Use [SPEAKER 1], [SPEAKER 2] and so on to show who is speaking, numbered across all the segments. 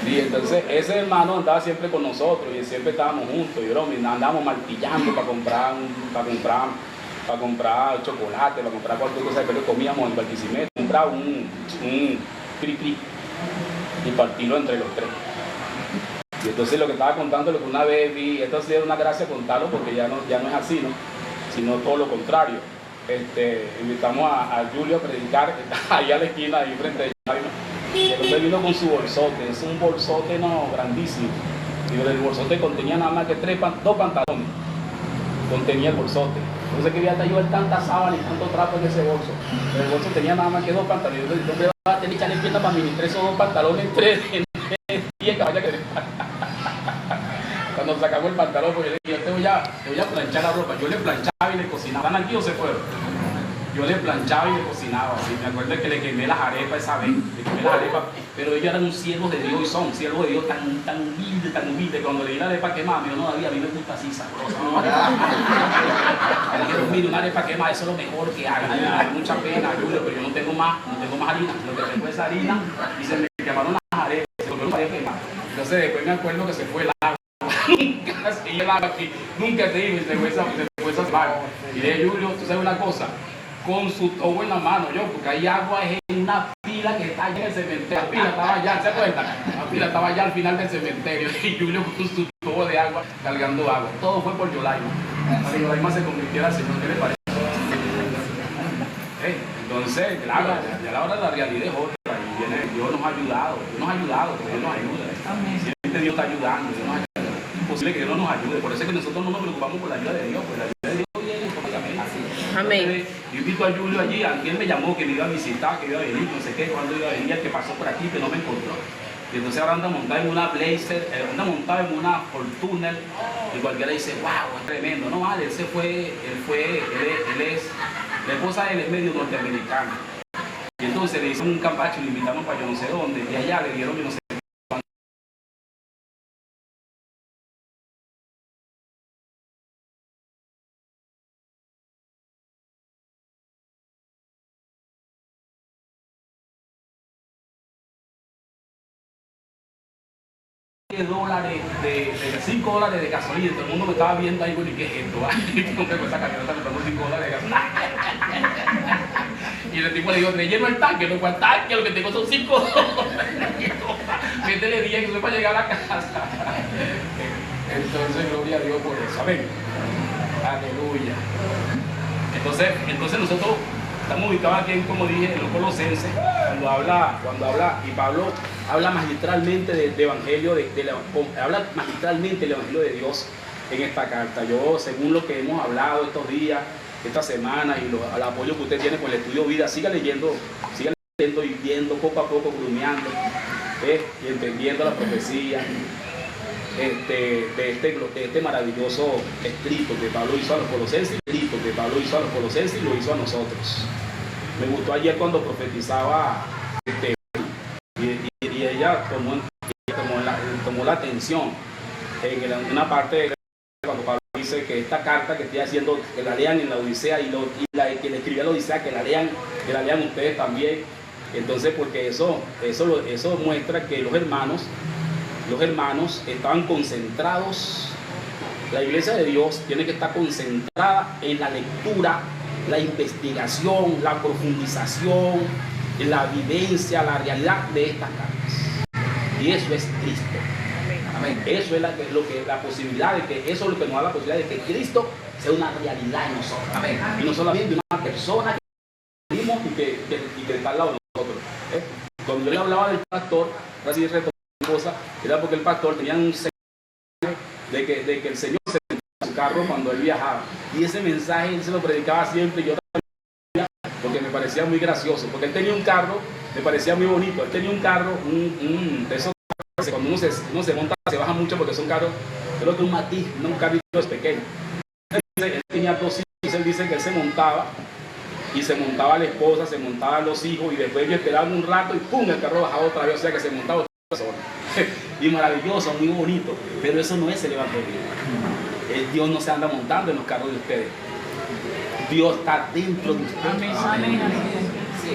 [SPEAKER 1] Y entonces ese hermano andaba siempre con nosotros y siempre estábamos juntos. Y andábamos martillando para comprar chocolate, para comprar cualquier cosa que comíamos en Barquisimeto. Comprar un cri-cri y partirlo entre los tres. Y entonces lo que estaba contando, lo que una vez vi, esto ha sido una gracia contarlo porque ya no es así, ¿no? Sino todo lo contrario. Invitamos a Julio a predicar allá a la esquina, ahí frente a Jaime. Y entonces vino con su bolsote, es un bolsote grandísimo. Y el bolsote contenía nada más que dos pantalones. Contenía el bolsote. Entonces quería llevar tanta sábana y tanto trapo en ese bolso. Pero el bolso tenía nada más que dos pantalones. Entonces yo me iba a tener que echarle pierna para administrar esos dos pantalones en 10 caballos que cuando sacamos el pantalón, pues yo te voy a planchar la ropa. Yo le planchaba y le cocinaba. ¿Están aquí o se fueron? Yo le planchaba y le cocinaba. Así. Me acuerdo que le quemé las arepas esa vez. Le quemé las arepas. Pero ellos eran un siervo de Dios y son siervos de Dios tan humilde. Cuando le di la arepa quemada, me dijo, no, David, a mí me gusta así, sabrosa. Me dijeron, mire, una arepa quemada, eso es lo mejor que haga. Me da mucha pena, Julio, pero yo no tengo más harina. Lo que tengo es harina y se me quemaron las arepas. Se volvió una arepa quemada. Entonces después me acuerdo que se fue el agua. Nunca te digo, se fue esa vaga. Y le dije, Julio, tú sabes una cosa, con su tobo en la mano, porque hay agua en una pila que está allá en el cementerio. La pila estaba allá, ¿se acuerdan? La pila estaba allá al final del cementerio. Y Julio con su tobo de agua cargando agua. Todo fue por Yolaima. Para que Yolaima se convirtiera al Señor. ¿Qué le parece? Entonces, claro, ya la hora de la realidad es otra. Y viene, Dios nos ha ayudado, Dios nos ayuda. Siempre Dios está ayudando, Dios nos ayuda. Es imposible que Dios no nos ayude. Por eso es que nosotros no nos preocupamos por la ayuda de Dios. Pues la ayuda de Dios viene automáticamente. Amén. Yo invito a Julio allí, alguien me llamó que me iba a visitar, que iba a venir, no sé qué, cuándo iba a venir, el que pasó por aquí, que no me encontró. Y entonces ahora anda montado en una Blazer, anda montado en una Fortuner, y cualquiera dice, wow, es tremendo. No vale, él es, la esposa de él es medio norteamericana. Y entonces le hicieron un campacho y le invitaron para yo no sé dónde, y allá le dieron yo no sé $10 de $5 de gasolina. Todo el mundo me estaba viendo ahí, bueno, ¿y qué es esto? No tengo esa camioneta, me pagó $5 de gasolina. Y el tipo le dijo, ¿me lleno el tanque? No, ¿cuál tanque? Lo que tengo son $5. Métele 10 que eso es para llegar a la casa. Entonces, gloria a Dios por eso. Amén. Aleluya. Entonces nosotros estamos ubicados aquí, como dije, en los Colosenses, cuando habla, y Pablo habla magistralmente del Evangelio, habla magistralmente del Evangelio de Dios en esta carta. Yo, según lo que hemos hablado estos días, esta semana, y el apoyo que usted tiene con el estudio vida, siga leyendo y viendo poco a poco, grumeando, y entendiendo la profecía de este maravilloso escrito que Pablo hizo a los Colosenses, y lo hizo a nosotros. Me gustó ayer cuando profetizaba y ella tomó la atención en una parte cuando Pablo dice que esta carta que estoy haciendo, que la lean en la Odisea, y que le escribió a la Odisea, que la lean ustedes también. Entonces, porque eso muestra que los hermanos estaban concentrados. La iglesia de Dios tiene que estar concentrada en la lectura, la investigación, la profundización, la vivencia, la realidad de estas cartas. Y eso es Cristo. Amén. Eso es la posibilidad de que, eso es lo que nos da la posibilidad de que Cristo sea una realidad en nosotros. Amén. Y no solamente una persona que vivimos y que está al lado de nosotros. Cuando yo le hablaba del pastor, así retomé cosa, era porque el pastor tenía un mensaje de que el Señor se sentaba en su carro cuando él viajaba. Y ese mensaje él se lo predicaba siempre, y yo también, porque me parecía muy gracioso, porque él tenía un carro, me parecía muy bonito. Él tenía un carro, de esos carros, cuando uno se monta, se baja mucho porque son carros, creo que un Matiz, no un carrito es pequeño. Él tenía 2 hijos, él dice que él se montaba, y se montaba la esposa, se montaban los hijos, y después yo esperaba un rato y ¡pum! El carro bajaba otra vez, o sea que se montaba otra persona. Y maravilloso, muy bonito, pero eso no es el Evangelio. Dios no se anda montando en los carros de ustedes. Dios está dentro de ustedes.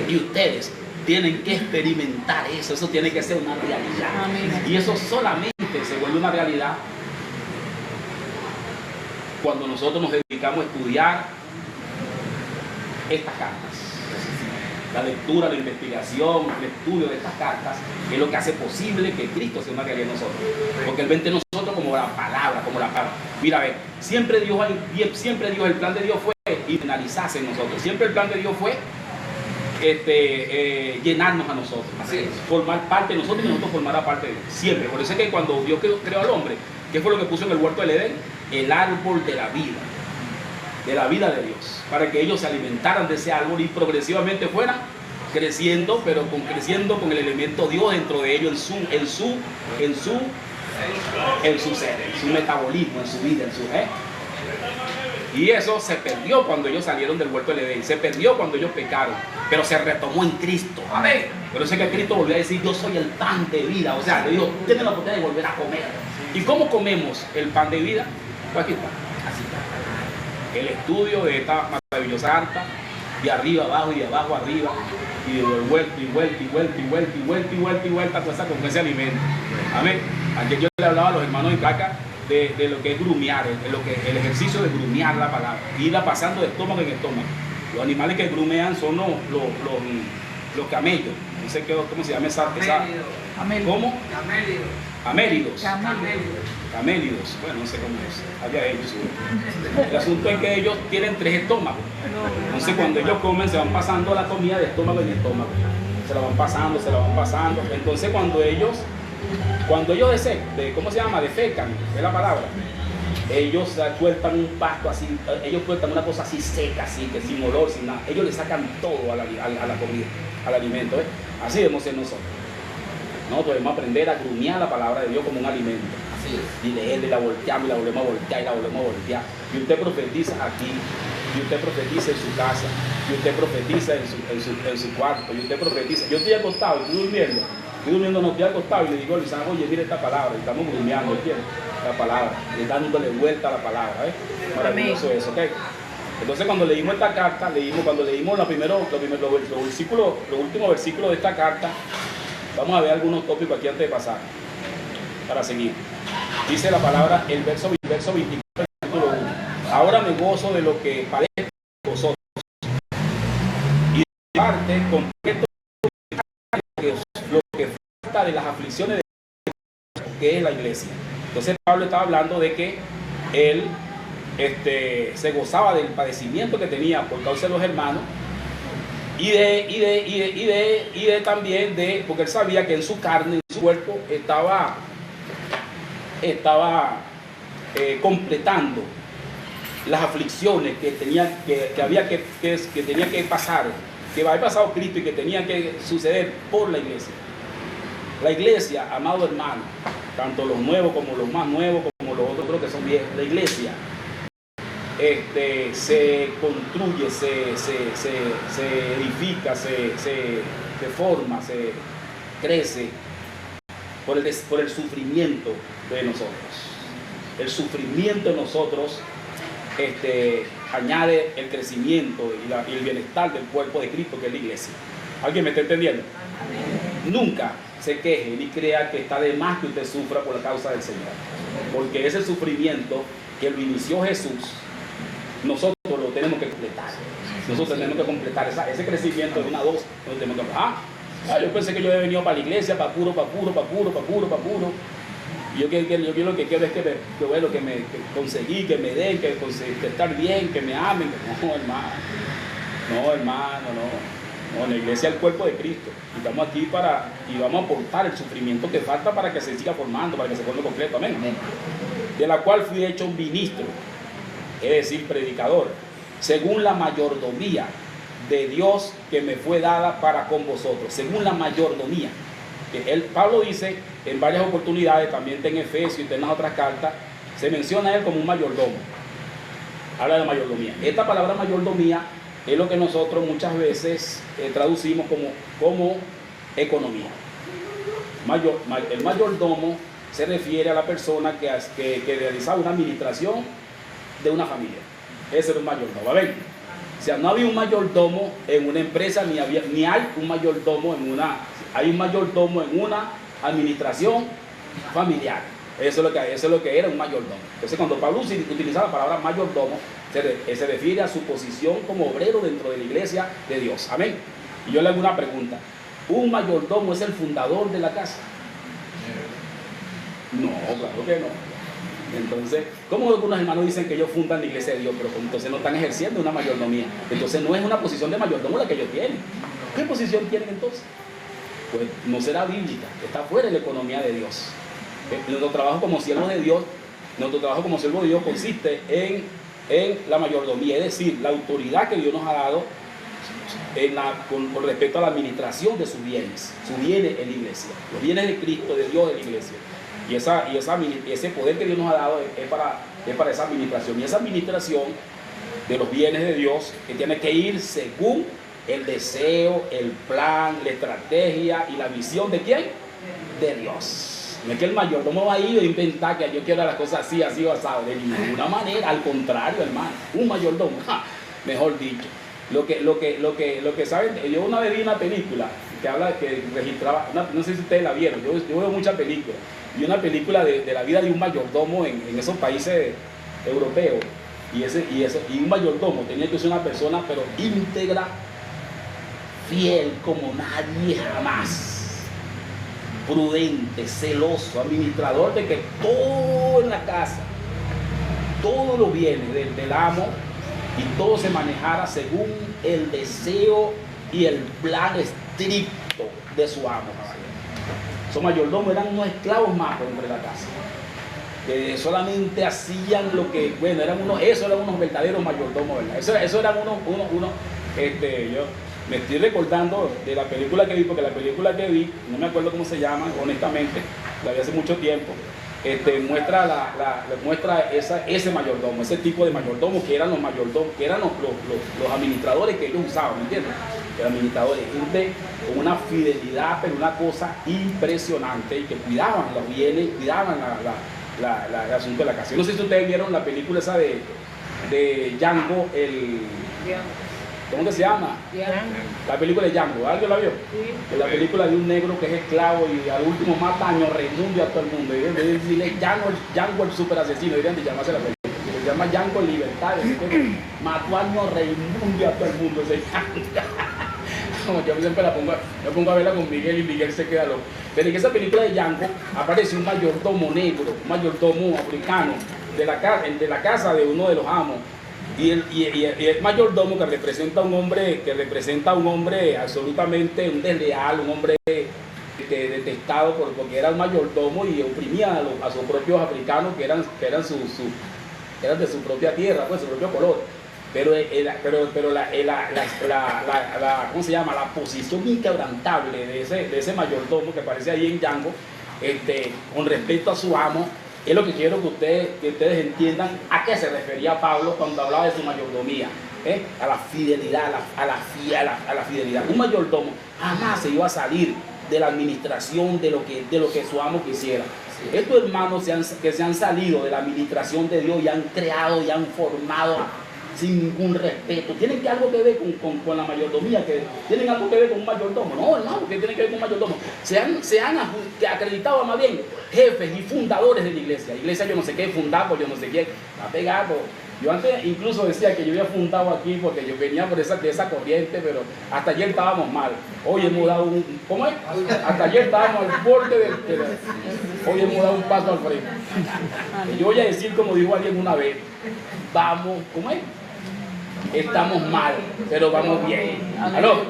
[SPEAKER 1] Y ustedes tienen que experimentar eso tiene que ser una realidad.
[SPEAKER 2] Amén.
[SPEAKER 1] Y eso solamente se vuelve una realidad cuando nosotros nos dedicamos a estudiar estas cartas. La lectura, la investigación, el estudio de estas cartas es lo que hace posible que Cristo sea una realidad en nosotros. Porque Él ve en nosotros como la palabra, como la palabra. Mira, ve, siempre Dios, el plan de Dios fue internalizarse en nosotros. Siempre el plan de Dios fue llenarnos a nosotros.
[SPEAKER 3] Así es.
[SPEAKER 1] Formar parte de nosotros y nosotros formar parte de Él. Siempre. Por eso es que cuando Dios creó al hombre, ¿qué fue lo que puso en el huerto del Edén? El árbol de la vida. De la vida de Dios, para que ellos se alimentaran de ese árbol y progresivamente fueran creciendo, pero creciendo con el elemento Dios dentro de ellos, en su ser, en su metabolismo, en su vida, Y eso se perdió cuando ellos salieron del huerto del Edén, se perdió cuando ellos pecaron, pero se retomó en Cristo. Amén. Por eso es que Cristo volvió a decir: yo soy el pan de vida. O sea, le digo, tienen la oportunidad de volver a comer. ¿Y cómo comemos el pan de vida? Pues aquí está. Así está. El estudio de esta maravillosa carta, de arriba abajo y de abajo arriba, y de vuelta y vuelta y vuelta y vuelta y vuelta y vuelta y vuelta con ese alimento. Amén. Aquí yo le hablaba a los hermanos en Caca de lo que es grumear, el ejercicio de grumear la palabra, irla pasando de estómago en estómago. Los animales que grumean son los camellos. No sé cómo se llama esa ¿cómo? Améridos. Camélidos, bueno, no sé cómo es, allá ellos. El asunto es que ellos tienen 3 estómagos. Entonces cuando ellos comen se van pasando la comida de estómago en estómago. Se la van pasando, se la van pasando. Entonces cuando ellos ¿cómo se llama? Defecan, es la palabra. Ellos sueltan un pasto así, ellos sueltan una cosa así seca, así, que sin olor, sin nada. Ellos le sacan todo a la comida, al alimento. Así debemos ser nosotros. Nosotros debemos aprender a grumear la palabra de Dios como un alimento. Así es. Y leerla y la volteamos y la volvemos a voltear y la volvemos a voltear. Y usted profetiza aquí, y usted profetiza en su casa, y usted profetiza en su cuarto, y usted profetiza. Yo estoy acostado, estoy durmiendo, no estoy acostado y le digo a Luisana: oye, mira esta palabra, y estamos grumeando, ¿entiendes? La palabra, y dándole vuelta a la palabra, maravilloso eso, ¿ok? Entonces cuando leímos esta carta, cuando leímos los últimos versículos de esta carta, vamos a ver algunos tópicos aquí antes de pasar, para seguir. Dice la palabra, el verso 24, versículo 1. Ahora me gozo de lo que parece vosotros. Y de parte completo lo que falta de las aflicciones de que es la iglesia. Entonces Pablo estaba hablando de que él se gozaba del padecimiento que tenía por causa de los hermanos. Y también porque él sabía que en su carne, en su cuerpo, estaba completando las aflicciones que tenía que pasar, que había pasado Cristo y que tenía que suceder por la iglesia. La iglesia, amado hermano, tanto los nuevos como los más nuevos, como los otros que son viejos, la iglesia se construye, se edifica, se forma, se crece por el sufrimiento de nosotros. El sufrimiento de nosotros añade el crecimiento y el bienestar del cuerpo de Cristo, que es la iglesia. ¿Alguien me está entendiendo? Nunca se queje ni crea que está de más que usted sufra por la causa del Señor, porque ese sufrimiento que lo inició Jesús, nosotros lo tenemos que completar. Nosotros tenemos que completar ese crecimiento de una dosis. Yo pensé que yo había venido para la iglesia, para puro. Y yo lo que quiero es que conseguí, que me den, que estar bien, que me amen. No, hermano. No, la iglesia es el cuerpo de Cristo. Y estamos aquí y vamos a aportar el sufrimiento que falta para que se siga formando, para que se forme completo. Amén. De la cual fui hecho un ministro, es decir, predicador, según la mayordomía de Dios que me fue dada para con vosotros. Según la mayordomía. Pablo dice en varias oportunidades, también está en Efesios y está en las otras cartas, se menciona a él como un mayordomo. Habla de mayordomía. Esta palabra mayordomía es lo que nosotros muchas veces traducimos como economía. El mayordomo se refiere a la persona que realizaba una administración de una familia. Ese era un mayordomo. ¿Va a ver? sea, no había un mayordomo en una empresa, ni hay un mayordomo en una, hay un mayordomo en una administración familiar. Eso es lo que era un mayordomo. Entonces, cuando Pablo utiliza la palabra mayordomo, se refiere a su posición como obrero dentro de la iglesia de Dios. Amén. Y yo le hago una pregunta. ¿Un mayordomo es el fundador de la casa? No, claro que no. Entonces, ¿cómo algunos hermanos dicen que ellos fundan la iglesia de Dios, pero entonces no están ejerciendo una mayordomía? Entonces no es una posición de mayordomo la que ellos tienen. ¿Qué posición tienen entonces? Pues no será bíblica, está fuera de la economía de Dios. Nuestro trabajo como siervos de Dios, consiste en la mayordomía, es decir, la autoridad que Dios nos ha dado con respecto a la administración de sus bienes en la iglesia, los bienes de Cristo, de Dios en la iglesia. Y ese poder que Dios nos ha dado es para esa administración. Y esa administración de los bienes de Dios que tiene que ir según el deseo, el plan, la estrategia y la visión ¿de quién? De Dios. No es que el mayordomo va a ir a inventar que yo quiero las cosas así, así o asado. De ninguna manera, al contrario, hermano. Un mayordomo, mejor dicho. Lo que saben, yo una vez vi una película que registraba, no sé si ustedes la vieron, yo veo muchas películas. Y una película de la vida de un mayordomo en esos países europeos. Y un mayordomo tenía que ser una persona, pero íntegra, fiel como nadie jamás. Prudente, celoso, administrador de que todo en la casa, todos los bienes del amo y todo se manejara según el deseo y el plan estricto de su amo. Esos mayordomos eran unos esclavos más dentro de la casa, que solamente hacían lo que, bueno, eran unos verdaderos mayordomos, ¿verdad? Eso eran yo me estoy recordando de la película que vi, porque la película que vi, no me acuerdo cómo se llama, honestamente, la vi hace mucho tiempo, muestra ese mayordomo, ese tipo de mayordomo que eran los mayordomos, que eran los administradores que ellos usaban, ¿me entiendes? Los administradores, gente con una fidelidad, pero una cosa impresionante, y que cuidaban los bienes, cuidaban el asunto de la casa. Yo no sé si ustedes vieron la película esa de Django, ¿cómo que se llama? La película de Django, ¿alguien la vio? Sí. La película de un negro que es esclavo y al último mata a Raimundo y a todo el mundo. Y de decirle Django el super asesino, deberían de llamarse la película. Se llama Django en libertad, mató a Raimundo y a todo el mundo. Como yo siempre me pongo a verla con Miguel y Miguel se queda loco. Pero en esa película de Django aparece un mayordomo negro, un mayordomo africano de la casa de uno de los amos. Y el mayordomo que representa a un hombre absolutamente un desleal, un hombre detestado porque era un mayordomo y oprimía a sus propios africanos que eran de su propia tierra, pues su propio color. Pero ¿cómo se llama? La posición inquebrantable de ese mayordomo que aparece ahí en Django, con respecto a su amo, es lo que quiero que ustedes entiendan a qué se refería Pablo cuando hablaba de su mayordomía, a la fidelidad, a la fidelidad. Un mayordomo jamás se iba a salir de la administración de lo que su amo quisiera. Estos hermanos que se han salido de la administración de Dios y han creado y han formado sin ningún respeto, tienen que algo que ver con la mayordomía, que tienen algo que ver con un mayordomo. No, hermano, que tienen que ver con un mayordomo. Se han acreditado más bien jefes y fundadores de la iglesia. Yo no sé qué, fundar por yo no sé qué, está pegado. Yo antes incluso decía que yo había fundado aquí porque yo venía de esa corriente, pero hasta ayer estábamos mal. Hoy hemos dado ¿cómo es? Hasta ayer estábamos al borde hoy hemos dado un paso al frente. Y yo voy a decir, como dijo alguien una vez, vamos, ¿cómo es? Estamos mal, pero vamos bien. ¿Aló?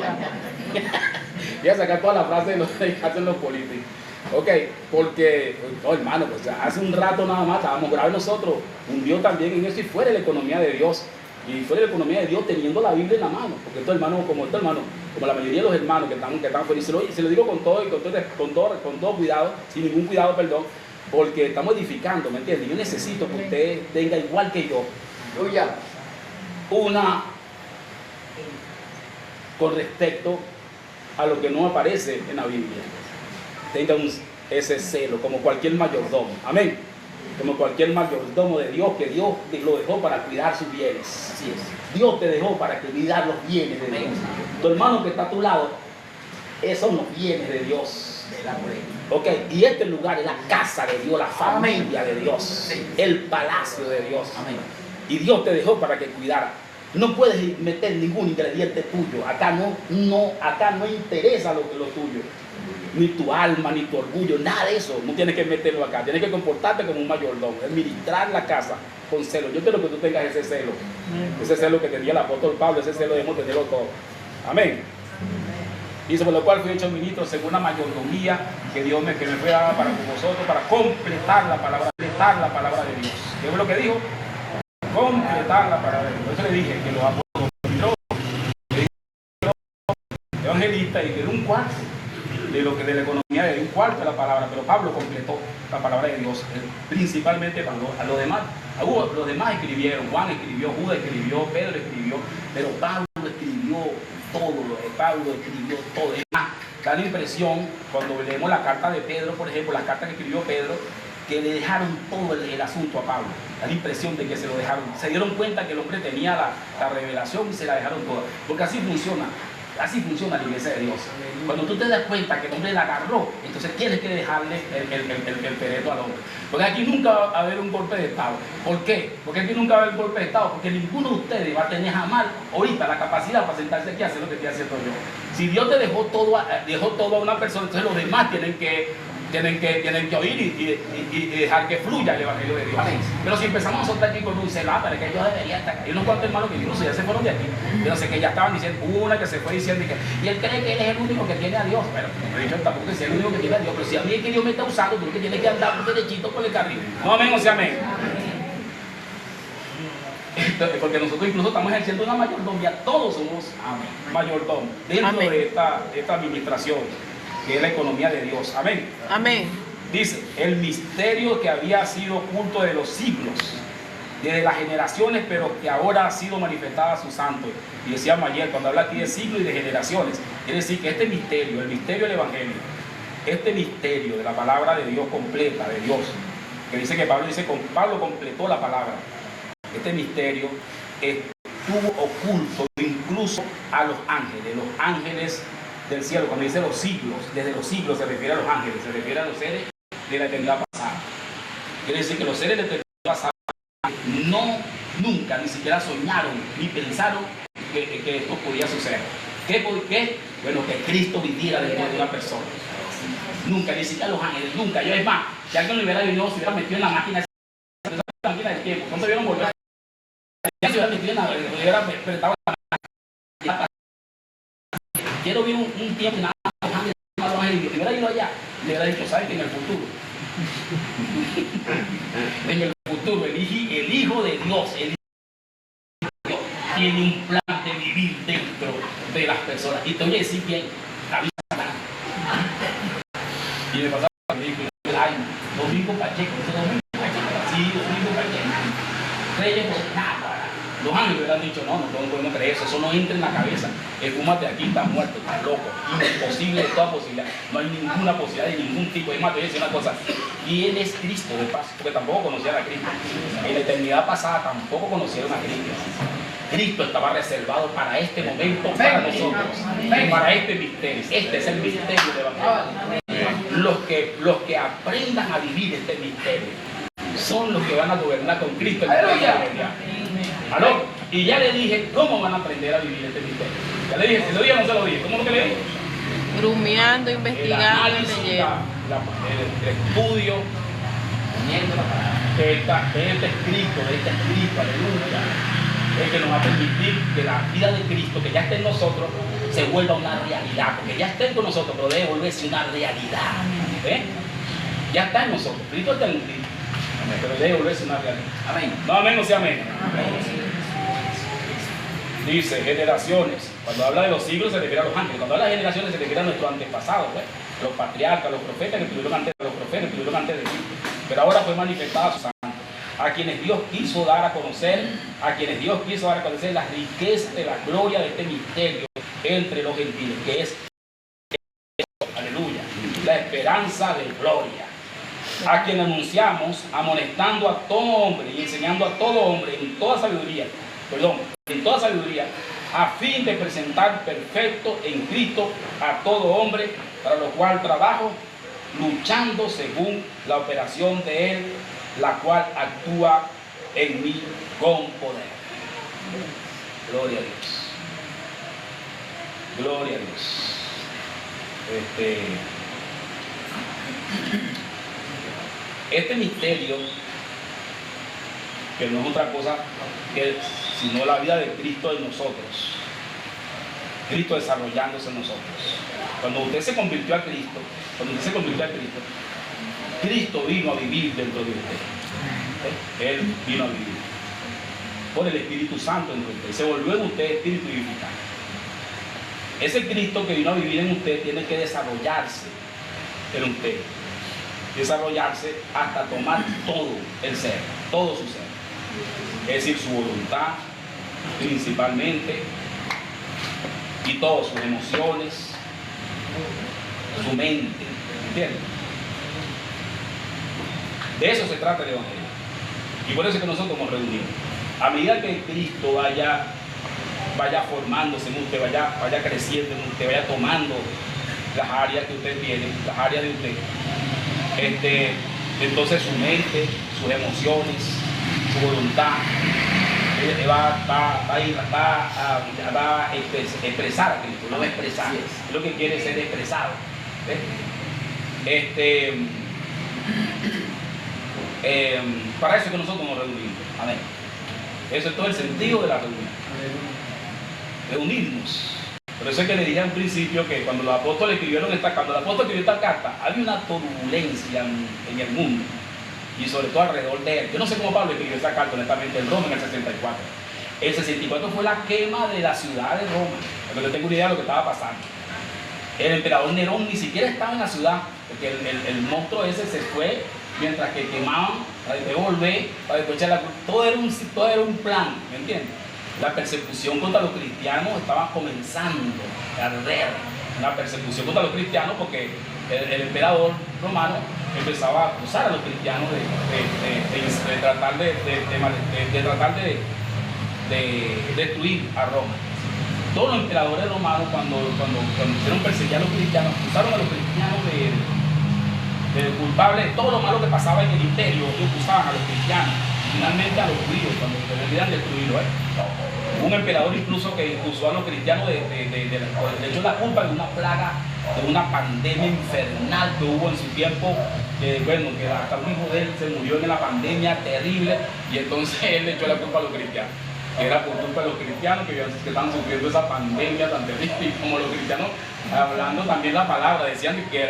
[SPEAKER 1] Voy a sacar toda la frase de lo que hacen los políticos. Ok, porque, hermano, pues hace un rato nada más estábamos graves nosotros, hundió también en eso y fuera de la economía de Dios. Y fuera de la economía de Dios teniendo la Biblia en la mano. Porque estos hermanos, como la mayoría de los hermanos que están felices, se lo digo con todo cuidado, sin ningún cuidado, perdón, porque estamos edificando, ¿me entiendes? Yo necesito que usted tenga igual que yo, con respecto a lo que no aparece en la Biblia. Tenga ese celo, como cualquier mayordomo. Amén. como cualquier mayordomo de Dios, que Dios lo dejó para cuidar sus bienes. Así es. Dios te dejó para cuidar los bienes de Dios. Tu hermano que está a tu lado, esos son los bienes de Dios. Ok, y este lugar es la casa de Dios, la familia de Dios, el palacio de Dios. Amén. Y Dios te dejó para que cuidara. No puedes meter ningún ingrediente tuyo. Acá no interesa lo tuyo. Ni tu alma, ni tu orgullo, nada de eso. No tienes que meterlo acá. Tienes que comportarte como un mayordomo, administrar la casa con celo. Yo quiero que tú tengas ese celo. Ese celo que tenía el apóstol Pablo, ese celo debemos tenerlo todo. Amén. Y sobre lo cual fui hecho ministro según la mayordomía que Dios me fue dada para con vosotros, para completar la palabra de Dios. ¿Qué es lo que dijo? Completar la palabra de Dios. Por eso le dije que los apóstoles, evangelistas, y que de un cuarto de la economía de un cuarto de la palabra, pero Pablo completó la palabra de Dios, principalmente a los demás. Los demás escribieron, Juan escribió, Judas escribió, Pedro escribió, pero Pablo escribió todo. Da la impresión, cuando leemos la carta de Pedro, por ejemplo, la carta que escribió Pedro, que le dejaron todo el asunto a Pablo. Da la impresión de que se lo dejaron. Se dieron cuenta que el hombre tenía la revelación y se la dejaron toda. Porque así funciona la iglesia de Dios. Cuando tú te das cuenta que el hombre la agarró, entonces tienes que dejarle el pereto al hombre. Porque aquí nunca va a haber un golpe de Estado. ¿Por qué? Porque aquí nunca va a haber un golpe de Estado. Porque ninguno de ustedes va a tener jamás ahorita la capacidad para sentarse aquí a hacer lo que estoy haciendo yo. Si Dios te dejó todo a una persona, entonces los demás tienen que oír y dejar que fluya el evangelio de Dios. Pero si empezamos a soltar aquí con un celata, que yo debería estar acá. Hay unos cuantos hermanos que incluso ya se fueron de aquí. Pero sé que ya estaban diciendo, una que se fue diciendo y él cree que él es el único que tiene a Dios. Bueno, no he dicho tampoco que sea el único que tiene a Dios, pero si a mí es que Dios me está usando, tú que tienes que andar derechito por el carril. No, amén o sea amén. Porque nosotros incluso estamos ejerciendo una mayordomía, todos somos mayordomos dentro de esta administración, que es la economía de Dios. Amén. Amén. Dice, el misterio que había sido oculto de los siglos, desde las generaciones, pero que ahora ha sido manifestada a sus santos. Y decíamos ayer, cuando habla aquí de siglos y de generaciones, quiere decir que este misterio, el misterio del evangelio, este misterio de la palabra de Dios completa, de Dios, que dice que Pablo completó la palabra. Este misterio estuvo oculto incluso a los ángeles del cielo. Cuando dice los siglos, desde los siglos se refiere a los ángeles, se refiere a los seres de la eternidad pasada. Quiere decir que los seres de la eternidad pasada nunca, ni siquiera soñaron, ni pensaron que esto podía suceder. ¿Qué? Bueno, que Cristo viviera dentro de una persona. Nunca, ni siquiera los ángeles, nunca. Yo es más, si alguien lo hubiera venido, se hubiera metido en la máquina del tiempo. ¿Cuándo vieron volver? Ya se hubiera metido en la máquina, hubiera apretado la máquina. Quiero ver un tiempo, nada más, y hubiera ido allá, le hubiera dicho, ¿sabes que en el futuro? En el futuro, el Hijo de Dios, tiene un plan de vivir dentro de las personas. Y te voy a decir bien, David Satanás. Y me pasaba la película del año, Domingo Pacheco, Domingo Pacheco. Reyes por nada. Los ángeles hubieran dicho, no podemos creer eso no entra en la cabeza. Fúmate aquí, estás muerto, estás loco. Imposible de toda posibilidad. No hay ninguna posibilidad de ningún tipo. Es más, te voy a decir una cosa. ¿Quién es Cristo de paz? Porque tampoco conocían a Cristo. En la eternidad pasada tampoco conocieron a Cristo. Cristo estaba reservado para este momento, para nosotros, para este misterio. Este es el misterio del evangelio. Los que aprendan a vivir este misterio son los que van a gobernar con Cristo en la eternidad. ¿Aló? Y ya le dije cómo van a aprender a vivir este misterio. Ya le dije, ¿se lo dije o no se lo dije? ¿Cómo es lo que le dije?
[SPEAKER 2] Rumiando, investigando, leyendo.
[SPEAKER 1] El estudio, de este escrito, aleluya, es que nos va a permitir que la vida de Cristo, que ya está en nosotros, se vuelva una realidad. Porque ya está con nosotros, pero debe volverse una realidad. Ya está en nosotros. Cristo está en Cristo. Pero debe volverse una realidad. Amén. No, amén, no sea amén. Dice generaciones. Cuando habla de los siglos se refiere a los ángeles. Cuando habla de generaciones se refiere a nuestros antepasados, los patriarcas, los profetas que estuvieron antes de Cristo. Pero ahora fue manifestada a sus santos, a quienes Dios quiso dar a conocer, las riquezas de la gloria de este misterio entre los gentiles, que es, aleluya, la esperanza de gloria. a quien anunciamos, amonestando a todo hombre y enseñando a todo hombre en toda sabiduría, a fin de presentar perfecto en Cristo a todo hombre, para lo cual trabajo, luchando según la operación de Él, la cual actúa en mí con poder. Gloria a Dios. Gloria a Dios. Este misterio, que no es otra cosa que sino la vida de Cristo en nosotros, Cristo desarrollándose en nosotros. Cuando usted se convirtió a Cristo, Cristo vino a vivir dentro de usted. Él vino a vivir por el Espíritu Santo en usted. Se volvió en usted espíritu vivificante. Ese Cristo que vino a vivir en usted tiene que desarrollarse en usted. Desarrollarse hasta tomar todo el ser, todo su ser. Es decir, su voluntad principalmente, y todas sus emociones, su mente. ¿Entiendes? De eso se trata el Evangelio. Y por eso es que nosotros nos reunimos. A medida que Cristo vaya formándose en usted, vaya creciendo en usted, vaya tomando las áreas que usted tiene, las áreas de usted, entonces su mente, sus emociones, su voluntad va a expresar a Cristo, no va a expresar, es lo que quiere ser expresado. Para eso es que nosotros nos reunimos. Amén. Eso es todo el sentido de la reunión. Reunirnos. Por eso es que le dije al principio que cuando los apóstoles escribieron cuando el apóstol escribió esta carta, había una turbulencia en el mundo y sobre todo alrededor de él. Yo no sé cómo Pablo escribió esta carta, honestamente, en Roma en el 64. El 64 fue la quema de la ciudad de Roma. Pero yo tengo una idea de lo que estaba pasando. El emperador Nerón ni siquiera estaba en la ciudad, porque el monstruo ese se fue mientras que quemaban para devolver, para después echar la culpa. Todo era un plan, ¿me entiendes? La persecución contra los cristianos estaba comenzando a arder. La persecución contra los cristianos porque el emperador romano empezaba a acusar a los cristianos de tratar de destruir a Roma. Todos los emperadores romanos cuando hicieron perseguir a los cristianos, acusaron a los cristianos de culpables de todo lo malo que pasaba en el imperio. Ellos acusaban a los cristianos, finalmente a los judíos, cuando querían destruirlo. Un emperador incluso que acusó a los cristianos de hecho la culpa de una plaga, de una pandemia infernal que hubo en su tiempo, que hasta un hijo de él se murió en la pandemia terrible, y entonces él le echó la culpa a los cristianos, que era por culpa de los cristianos que estaban sufriendo esa pandemia tan terrible. Y como los cristianos, hablando también la palabra, decían que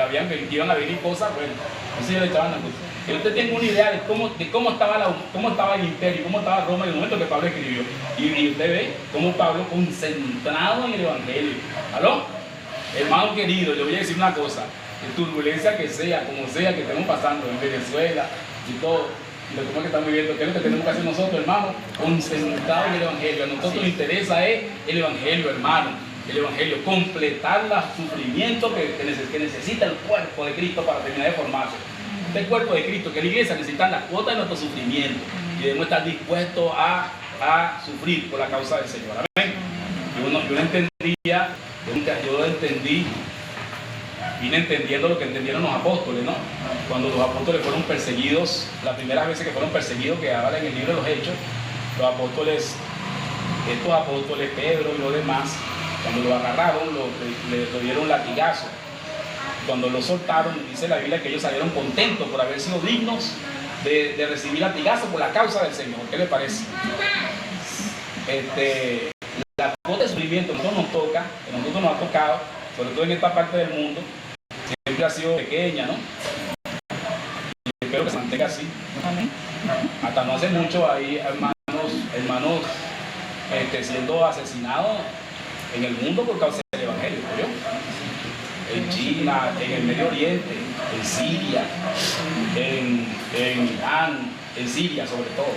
[SPEAKER 1] iban a venir cosas, bueno, entonces le echaban la culpa. Que usted tenga una idea de cómo estaba el imperio, cómo estaba Roma en el momento que Pablo escribió. Y usted ve cómo Pablo, concentrado en el Evangelio. ¿Aló? Hermano querido, le voy a decir una cosa. En turbulencia que sea, como sea que estemos pasando en Venezuela y todo, lo que estamos viviendo, ¿qué es lo que tenemos que hacer nosotros, hermano? Concentrado en el Evangelio. A nosotros nos interesa el Evangelio, hermano. El Evangelio, completar los sufrimientos que necesita el cuerpo de Cristo para terminar de formarse. El cuerpo de Cristo, que la iglesia necesita la cuota de nuestro sufrimiento y debemos estar dispuestos a sufrir por la causa del Señor. Amén. Vine entendiendo lo que entendieron los apóstoles, ¿no? Cuando los apóstoles fueron perseguidos, las primeras veces que fueron perseguidos, que hablan en el libro de los Hechos, estos apóstoles, Pedro y los demás, cuando lo agarraron, le dieron latigazo. Cuando lo soltaron, dice la Biblia que ellos salieron contentos por haber sido dignos de recibir latigazos por la causa del Señor. ¿Qué les parece? La cuota de sufrimiento que nosotros nos ha tocado, sobre todo en esta parte del mundo, siempre ha sido pequeña, ¿no? Y espero que se mantenga así. Hasta no hace mucho hay hermanos siendo asesinados en el mundo por causa del Evangelio, ¿no? En China, en el Medio Oriente, en Siria, en Irán, en Siria sobre todo.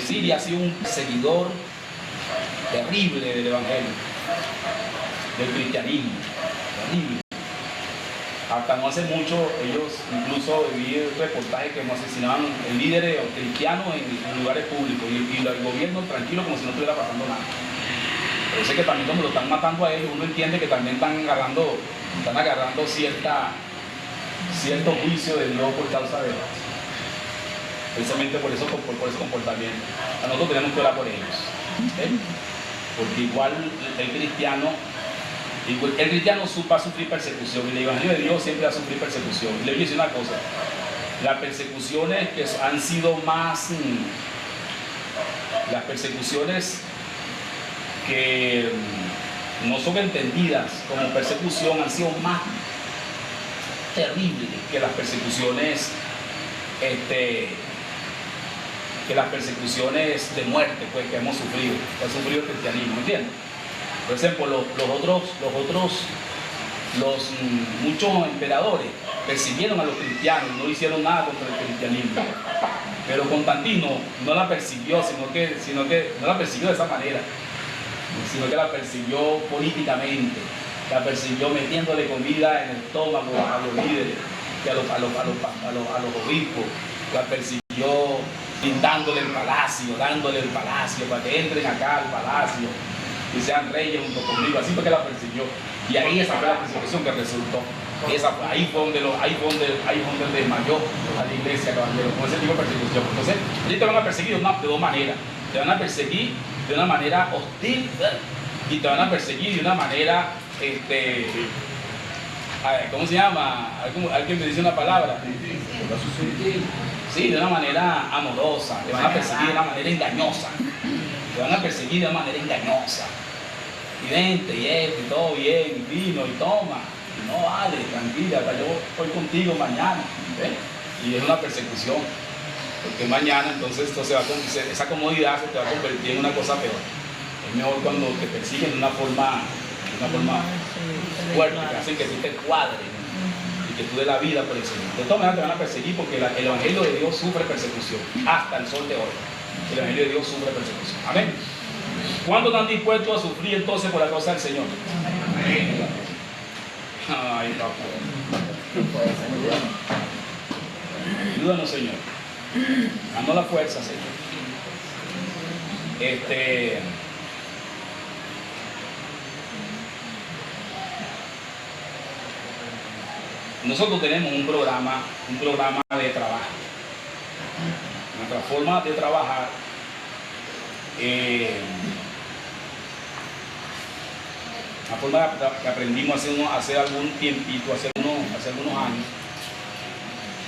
[SPEAKER 1] Siria ha sido un seguidor terrible del Evangelio, del cristianismo, terrible. Hasta no hace mucho, ellos incluso vi reportajes que asesinaban líderes cristianos en lugares públicos y el gobierno tranquilo como si no estuviera pasando nada. Pero sé que también como lo están matando a ellos, uno entiende que también están agarrando cierto juicio de Dios por causa de precisamente por ese comportamiento. Nosotros tenemos que orar por ellos, porque igual el cristiano va a sufrir persecución, y el Evangelio de Dios siempre va a sufrir persecución. Le voy a decir una cosa: las persecuciones que han sido más, las persecuciones que no son entendidas como persecución han sido más terribles que las persecuciones de muerte, pues, que hemos sufrido, que ha sufrido el cristianismo, ¿entiendes? Por ejemplo, muchos emperadores persiguieron a los cristianos, no hicieron nada contra el cristianismo. Pero Constantino no la persiguió, sino que no la persiguió de esa manera, sino que la persiguió políticamente, la persiguió metiéndole comida en el estómago a los líderes, a los obispos, la persiguió dándole el palacio para que entren acá al palacio y sean reyes junto conmigo. Así fue que la persiguió, y ahí esa fue la persecución que resultó. Ahí fue donde desmayó a la iglesia, caballero, con ese tipo de persecución. Entonces, ellos te van a perseguir de dos maneras. Te van a perseguir de una manera hostil, y te van a perseguir de una manera, ¿cómo se llama? ¿Alguien me dice una palabra? Sí, de una manera amorosa. Te van a perseguir de una manera engañosa. Te van a perseguir de una manera engañosa. Y vente, y esto, y todo bien, y vino, y toma. Y no vale, tranquila, yo voy contigo mañana. ¿Ves? Y es una persecución. Porque mañana entonces esa comodidad se te va a convertir en una cosa peor. Es mejor cuando te persiguen de una forma fuerte, que hacen que tú te cuadres y que tú des la vida por el Señor. De todas maneras te van a perseguir, porque el Evangelio de Dios sufre persecución, hasta el sol de hoy. El Evangelio de Dios sufre persecución. Amén. ¿Cuántos están dispuestos a sufrir entonces por la causa del Señor? Amén. Ay, papá. Ayúdanos, Señor. Damos la fuerza, Señor. Nosotros tenemos un programa de trabajo. Nuestra forma de trabajar la forma que aprendimos hace algún tiempito, hace algunos años,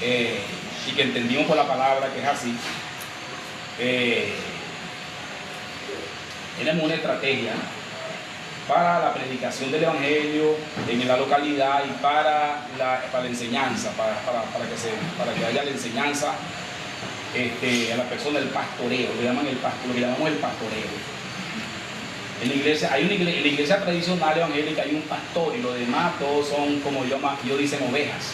[SPEAKER 1] y que entendimos por la palabra que es así. Tenemos una estrategia para la predicación del Evangelio en la localidad y para la enseñanza, para que haya la enseñanza a la persona del pastoreo. Le llamamos el pastoreo. En la iglesia tradicional evangélica hay un pastor, y los demás todos son, como yo dicen, ovejas.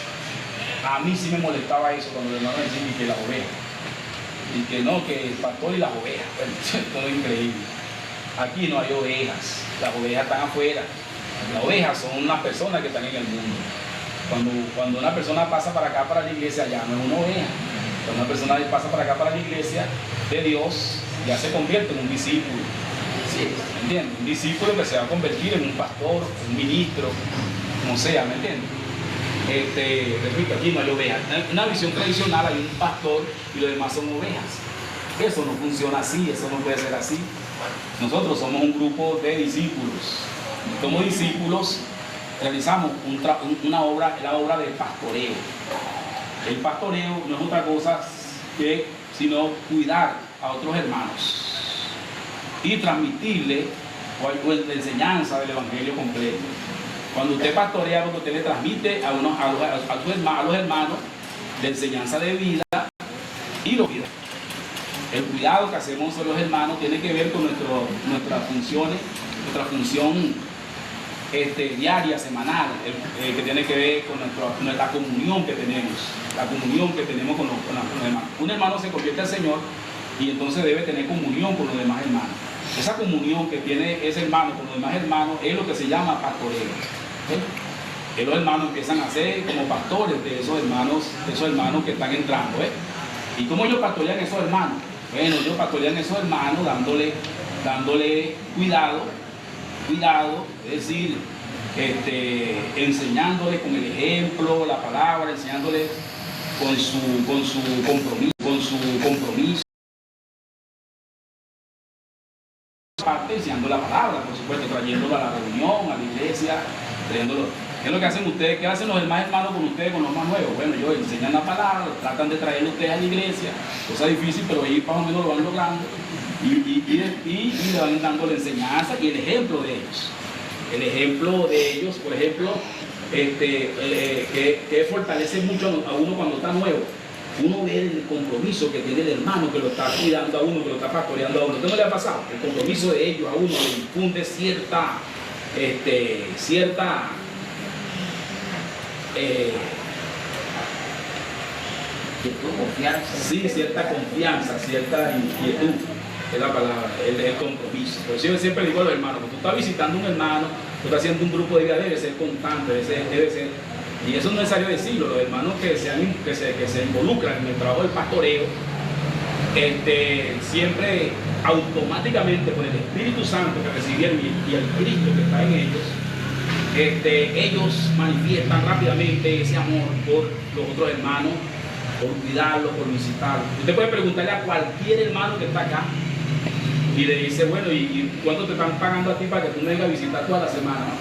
[SPEAKER 1] A mí sí me molestaba eso cuando los hermanos decían que las ovejas, y que no, que el pastor y las ovejas. Bueno, todo es increíble. Aquí no hay ovejas, las ovejas están afuera. Las ovejas son unas personas que están en el mundo. Cuando una persona pasa para acá, para la iglesia, ya no es una oveja. Cuando una persona pasa para acá, para la iglesia de Dios, ya se convierte en un discípulo. ¿Sí? ¿Me entiendes? Un discípulo que se va a convertir en un pastor, un ministro, como sea, ¿me entiendes? Repito, aquí no hay ovejas. En una visión tradicional hay un pastor y los demás son ovejas. Eso no funciona así, eso no puede ser así. Nosotros somos un grupo de discípulos. Como discípulos realizamos una obra, la obra del pastoreo. El pastoreo no es otra cosa sino cuidar a otros hermanos y transmitirle la enseñanza del Evangelio completo. Cuando usted pastorea, porque usted le transmite a los hermanos la enseñanza de vida y los vida. El cuidado que hacemos con los hermanos tiene que ver con nuestra función diaria, semanal, que tiene que ver con la comunión que tenemos con los hermanos. Un hermano se convierte al Señor y entonces debe tener comunión con los demás hermanos. Esa comunión que tiene ese hermano con los demás hermanos es lo que se llama pastoreo. los hermanos empiezan a ser como pastores de esos hermanos que están entrando. ¿Y cómo ellos pastorean a esos hermanos? Bueno, ellos pastorean a esos hermanos dándole cuidado, es decir, enseñándoles con el ejemplo, la palabra, enseñándoles con su compromiso, parte enseñando la palabra, por supuesto, trayéndolo a la reunión, a la iglesia, trayéndolo. ¿Qué es lo que hacen ustedes? ¿Qué hacen los demás hermanos con ustedes, con los más nuevos? Bueno, ellos enseñan la palabra, tratan de traerlo ustedes a la iglesia, cosa difícil, pero ellos más o menos lo van logrando, y le van dando la enseñanza y el ejemplo de ellos. El ejemplo de ellos, por ejemplo, que fortalece mucho a uno cuando está nuevo. Uno ve el compromiso que tiene el hermano que lo está cuidando a uno, que lo está pastoreando a uno. ¿Qué no le ha pasado? El compromiso de ellos a uno le infunde cierta
[SPEAKER 3] confianza.
[SPEAKER 1] Sí, cierta confianza, cierta inquietud, es la palabra, el compromiso. Pero yo siempre digo a los hermanos, cuando tú estás visitando a un hermano, tú estás haciendo un grupo de vida, debe ser constante, debe ser, y eso no es necesario decirlo, los hermanos que se involucran en el trabajo del pastoreo, siempre automáticamente por el Espíritu Santo que recibieron y el Cristo que está en ellos, ellos manifiestan rápidamente ese amor por los otros hermanos, por cuidarlos, por visitarlos. Usted puede preguntarle a cualquier hermano que está acá y le dice, bueno, ¿y cuánto te están pagando a ti para que tú me vengas a visitar toda la semana?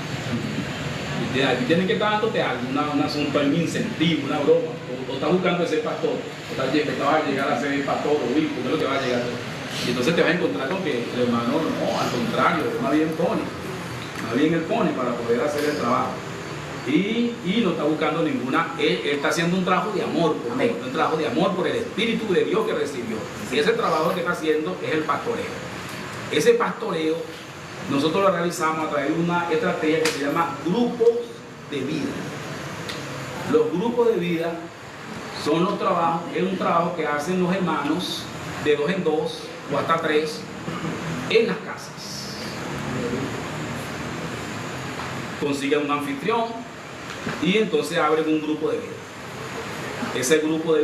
[SPEAKER 1] Y tienen que estar dándote algo, un asunto, un incentivo, una broma, o estás buscando ser pastor, o vas a llegar a ser pastor o obispo, que es lo que va a llegar. Y entonces te vas a encontrar con que el hermano, no, al contrario, más bien él pone para poder hacer el trabajo. Y no está buscando ninguna, él está haciendo un trabajo de amor, un trabajo de amor por el Espíritu de Dios que recibió. Y ese trabajo que está haciendo es el pastoreo. Ese pastoreo nosotros lo realizamos a través de una estrategia que se llama grupos de vida. Los grupos de vida son los trabajos, es un trabajo que hacen los hermanos de 2 en 2 o hasta 3 en las casas. Consiguen un anfitrión y entonces abren un grupo de vida. Ese grupo de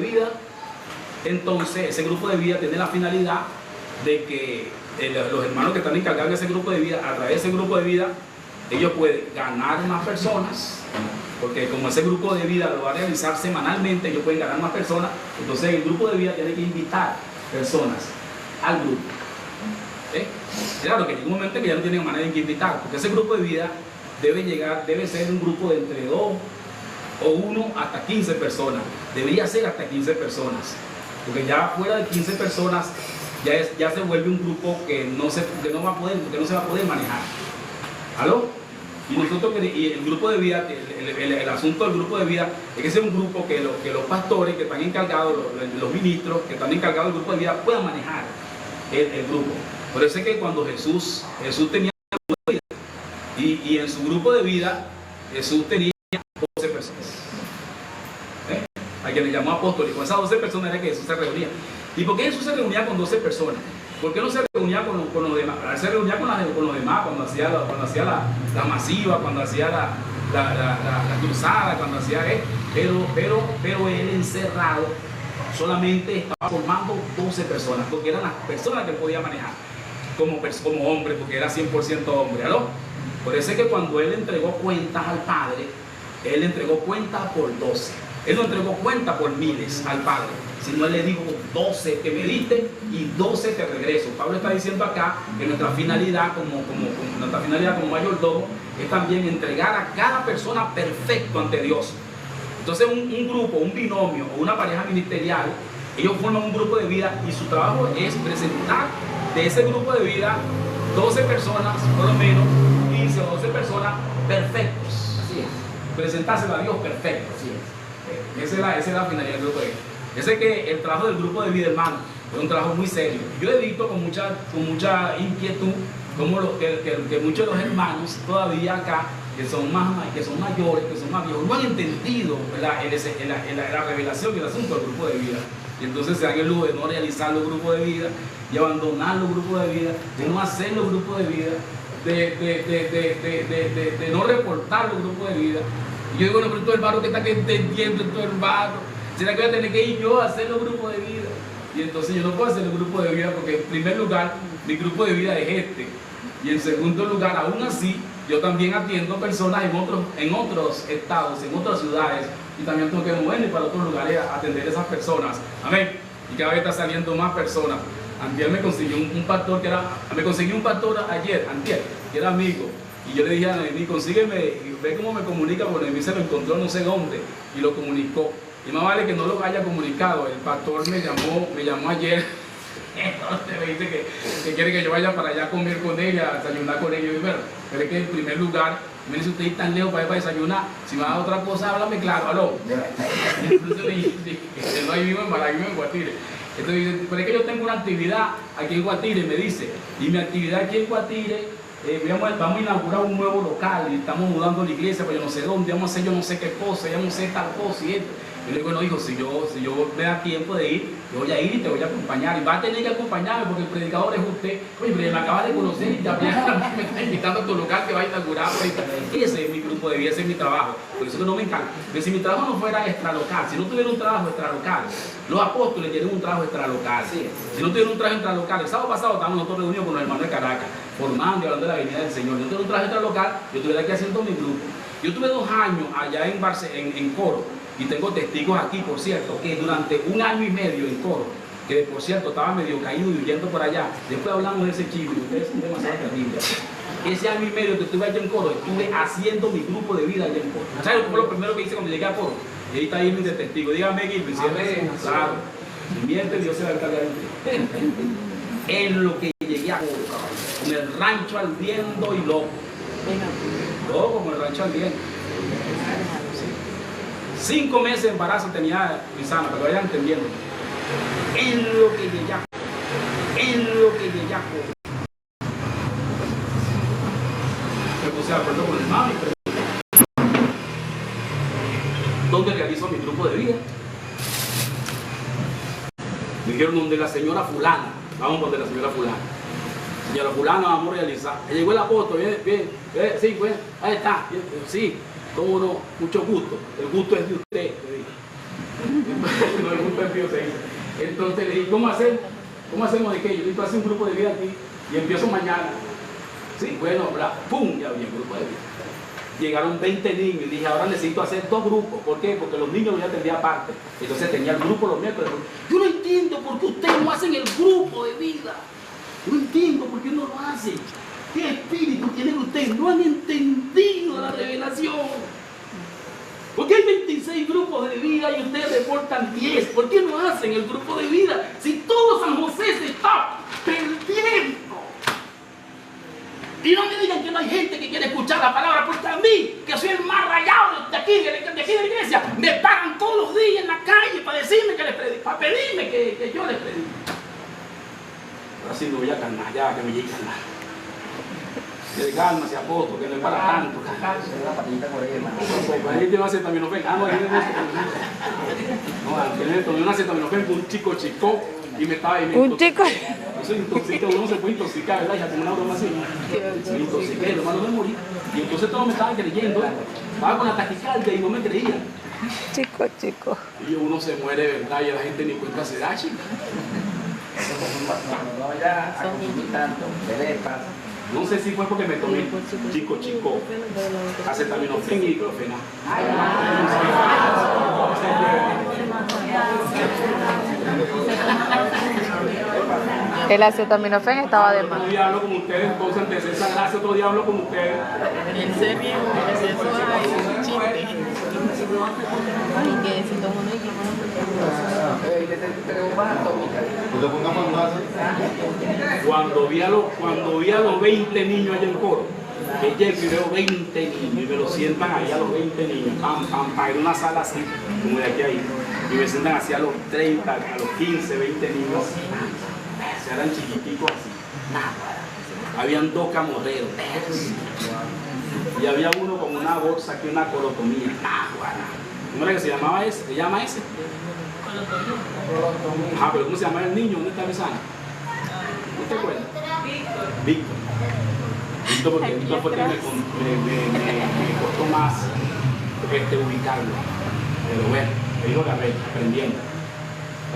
[SPEAKER 1] vida tiene la finalidad de que los hermanos que están encargados de ese grupo de vida, a través de ese grupo de vida, ellos pueden ganar más personas, porque como ese grupo de vida lo va a realizar semanalmente, ellos pueden ganar más personas. Entonces el grupo de vida tiene que invitar personas al grupo. Claro que llega un momento que ya no tienen manera de invitar, porque ese grupo de vida debe ser un grupo de entre 2 o 1 hasta 15 personas. Debería ser hasta 15 personas, porque ya fuera de 15 personas ya se vuelve un grupo que no se va a poder manejar. ¿Aló? Y el grupo de vida, el asunto del grupo de vida es que sea un grupo que los pastores que están encargados, los ministros que están encargados del grupo de vida puedan manejar el grupo. Por eso es que cuando Jesús tenía un grupo de vida, y en su grupo de vida Jesús tenía 12 personas. A quien le llamó apóstoles. Con esas 12 personas era que Jesús se reunía. ¿Y por qué Jesús se reunía con 12 personas? ¿Por qué no se reunía con los demás? Él se reunía con los demás cuando hacía la masiva, cuando hacía la cruzada, cuando hacía pero él encerrado solamente estaba formando 12 personas, porque eran las personas que él podía manejar como hombre, porque era 100% hombre. ¿Aló? Por eso es que cuando él entregó cuentas al Padre, él le entregó cuentas por 12. Él no entregó cuenta por miles al Padre, sino él le dijo 12 que me diste y 12 te regreso. Pablo está diciendo acá que nuestra finalidad como mayordomo es también entregar a cada persona perfecto ante Dios. Entonces un grupo, un binomio o una pareja ministerial, ellos forman un grupo de vida y su trabajo es presentar de ese grupo de vida 12 personas, por lo menos 15 o 12 personas perfectos. Así es. Presentárselo a Dios perfecto. Así es. Esa es la finalidad del grupo de vida. Yo sé que el trabajo del grupo de vida, hermano, es un trabajo muy serio. Yo he visto con mucha inquietud como que muchos de los hermanos todavía acá, que son mayores, que son más viejos, no han entendido la revelación y el asunto del grupo de vida. Y entonces se dan el lujo de no realizar los grupos de vida, de abandonar los grupos de vida, de no hacer los grupos de vida, de no reportar los grupos de vida. Y yo digo, bueno, pero todo el barro que está que entendiendo, todo el barro. ¿Será que voy a tener que ir yo a hacer los grupos de vida? Y entonces yo no puedo hacer el grupo de vida porque en primer lugar, mi grupo de vida es este. Y en segundo lugar, aún así, yo también atiendo personas en otros estados, en otras ciudades. Y también tengo que moverme para otros lugares a atender a esas personas. Amén. Y cada vez está saliendo más personas. Antier me consiguió un pastor me conseguí un pastor antier, que era amigo. Y yo le dije a Noemí, consígueme, ve cómo me comunica, porque Noemí se lo encontró no sé dónde y lo comunicó. Y más vale que no lo haya comunicado. El pastor me llamó ayer. Me dice que quiere que yo vaya para allá a comer con ella, a desayunar con ella. Y bueno, pero es que en primer lugar, me dice usted ir tan lejos para ir para desayunar. Si me da otra cosa, háblame claro, aló. Entonces le dije, no hay vivo en Maraví, en Guatire. Entonces dice, pero es que yo tengo una actividad aquí en Guatire, me dice. Y mi actividad aquí en Guatire, vamos a inaugurar un nuevo local y estamos mudando la iglesia, pero yo no sé dónde, vamos a hacer yo no sé qué cosa, yo no sé tal cosa y esto. Yo le digo, bueno, hijo, si yo me da tiempo de ir, yo voy a ir y te voy a acompañar. Y va a tener que acompañarme porque el predicador es usted. Oye, pero me acabas de conocer y ya me está invitando a tu local que va a inaugurar. Ese es mi grupo de vida, ese es mi trabajo. Por eso que no me encanta. Pero si mi trabajo no fuera extralocal, si no tuviera un trabajo extralocal, los apóstoles tienen un trabajo extralocal. Si no tuvieran un trabajo extralocal, el sábado pasado estábamos nosotros reunidos con los hermanos de Caracas, formando y hablando de la venida del Señor. Si no tuviera un trabajo extralocal, yo estuviera aquí haciendo mi grupo. Yo tuve 2 años allá en Coro. Y tengo testigos aquí, por cierto, que durante 1 año y medio en Coro, que por cierto estaba medio caído y huyendo por allá. Después hablamos de ese chico, y ustedes son demasiado terribles. Ese año y medio que estuve allá en Coro, estuve haciendo mi grupo de vida allá en Coro. ¿Sabes fue lo primero que hice cuando llegué a Coro? Y ahí está Irving de testigo. Dígame, Irving, si es claro. Miente, Dios se va a encargar de usted. En lo que llegué a Coro, con el rancho ardiendo y loco. Todo como el rancho ardiendo. 5 meses de embarazo tenía Luisana, para que vayan entendiendo. En lo que llegué a Coro. Me puse de acuerdo con el mami, ¿dónde realizo mi grupo de vida? Me dijeron donde la señora fulana. Vamos donde la señora fulana. Señora fulana, vamos a realizar. Llegó el apóstol, bien, sí, pues, ahí está, sí. Cómo no, mucho gusto. El gusto es de usted, le dije. No, el gusto es mío, se dice. Entonces le dije, ¿cómo hacemos? ¿Cómo hacemos de qué? Yo necesito hacer un grupo de vida aquí y empiezo mañana. Sí, bueno, bla, ¡pum! Ya había un grupo de vida. Llegaron 20 niños y dije, ahora necesito hacer 2 grupos. ¿Por qué? Porque los niños ya tendría aparte. Entonces tenía el grupo los miércoles. Yo no entiendo por qué ustedes no hacen el grupo de vida. No entiendo por qué no lo hacen. ¿Qué espíritu tienen ustedes? No han entendido la revelación. ¿Por qué hay 26 grupos de vida y ustedes reportan 10? ¿Por qué no hacen el grupo de vida? Si todo San José se está perdiendo. Y no me digan que no hay gente que quiere escuchar la palabra, porque a mí, que soy el más rayado de aquí de la iglesia, me paran todos los días en la calle para decirme que les predique, para pedirme que yo les predique. Ahora sí me voy a calmar, ya que me llegue a calmar. Que calma, se apóstol, que no es para tanto.
[SPEAKER 3] Una patita por ahí, hermano.
[SPEAKER 1] Ahí te va a acetaminofén. Ah, no, ahí no, tomé una acetaminofén con un chico y me estaba ahí.
[SPEAKER 2] Un chico.
[SPEAKER 1] Eso es intoxicado, uno se puede intoxicar, ¿verdad? Ya como una broma así. Me intoxiqué, hermano, me morí. Y entonces todos me estaban creyendo. Estaba con la taquicardia y no me creían.
[SPEAKER 2] Chico.
[SPEAKER 1] Y uno se muere, ¿verdad? Y la gente ni cuenta se da, chica.
[SPEAKER 3] No, ya, aquí tanto, bebé, pasa.
[SPEAKER 1] No sé si fue porque me tomé chico, acetaminofén y diclofenac.
[SPEAKER 2] El acetaminofén estaba de más.
[SPEAKER 1] Otro día hablo con ustedes, entonces antes de esa gracia, otro día hablo con ustedes.
[SPEAKER 2] En serio, es eso ahí, un chiste. Ay, que si tomo una
[SPEAKER 1] Cuando vi a los 20 niños allá en Coro, que llego y veo 20 niños y me lo sientan ahí a los 20 niños, en una sala así, como de aquí a ahí, y me sientan así a los 30, a los 15, 20 niños, se eran chiquiticos así, habían 2 camorreros, y había uno con una bolsa aquí, una colotomía, ¿cómo era que se llamaba ese? ¿Se llama ese? Ah, pero ¿cómo se llama el niño? ¿Dónde está Besana? ¿No te acuerdas? Víctor. Víctor, porque Víctor fue el que me costó más. ubicarlo. Pero bueno, me dijo que aprendiendo.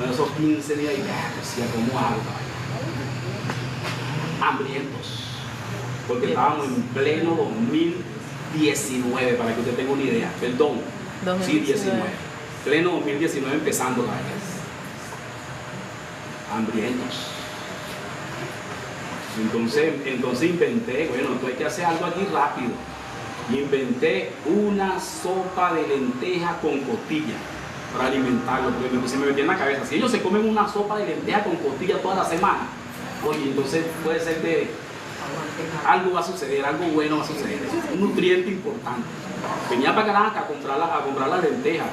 [SPEAKER 1] En esos 15 días, decía, ¿cómo hago? Hambrientos. Porque estábamos en pleno 2019, para que usted tenga una idea. Perdón,
[SPEAKER 2] 2019.
[SPEAKER 1] sí, 19. Pleno 2019 empezando la vez. Hambrientos. Entonces inventé, bueno, entonces hay que hacer algo aquí rápido. Y inventé una sopa de lenteja con costilla para alimentarlo, porque se me metía en la cabeza. Si ellos se comen una sopa de lenteja con costilla toda la semana, oye, entonces puede ser que algo va a suceder, algo bueno va a suceder. Es un nutriente importante. Venía para Caracas a comprar las lentejas.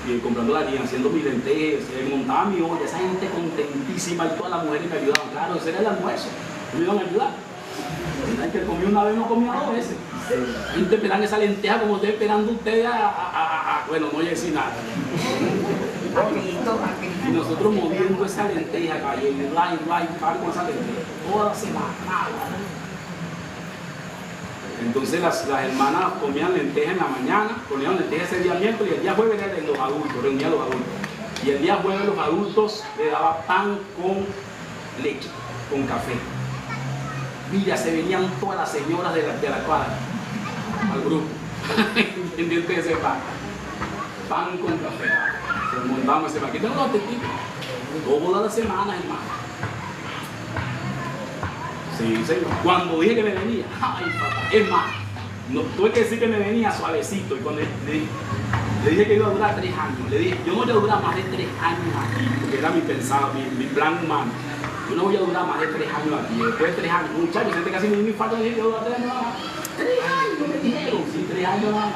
[SPEAKER 1] Y comprando la harina, haciendo mis lentejas, montaba mi olla, esa gente contentísima y todas las mujeres me ayudaban. Claro, ese era el almuerzo, me iban a ayudar. El que comía una vez no comía dos veces. Y ustedes esperan esa lenteja como ustedes esperando ustedes bueno, no voy a decir nada. Y nosotros moviendo esa lenteja, caballero, con esa lenteja, toda la semana. Entonces las hermanas comían lentejas en la mañana, comían lentejas ese día miércoles y el día jueves era de los adultos, reunía a los adultos. Y el día jueves los adultos le daba pan con leche, con café. Mira, se venían todas las señoras de la cuadra al grupo, pendiente de ese pan. Pan con café. Se montamos ese pan. Aquí tengo los testitos. Toda la semana, hermano. Sí, señor. Cuando dije que me venía, ay, papá, es más, no, tuve que decir que me venía suavecito. Y cuando le dije que iba a durar 3 años, le dije, yo no voy a durar más de 3 años aquí, porque era mi pensado, mi plan humano. Yo no voy a durar más de 3 años aquí. Después de 3 años, muchachos, gente casi me dio mi falta, dije, yo voy a durar 3 años nada más. 3 años me dijeron, sí, 3 años nada más.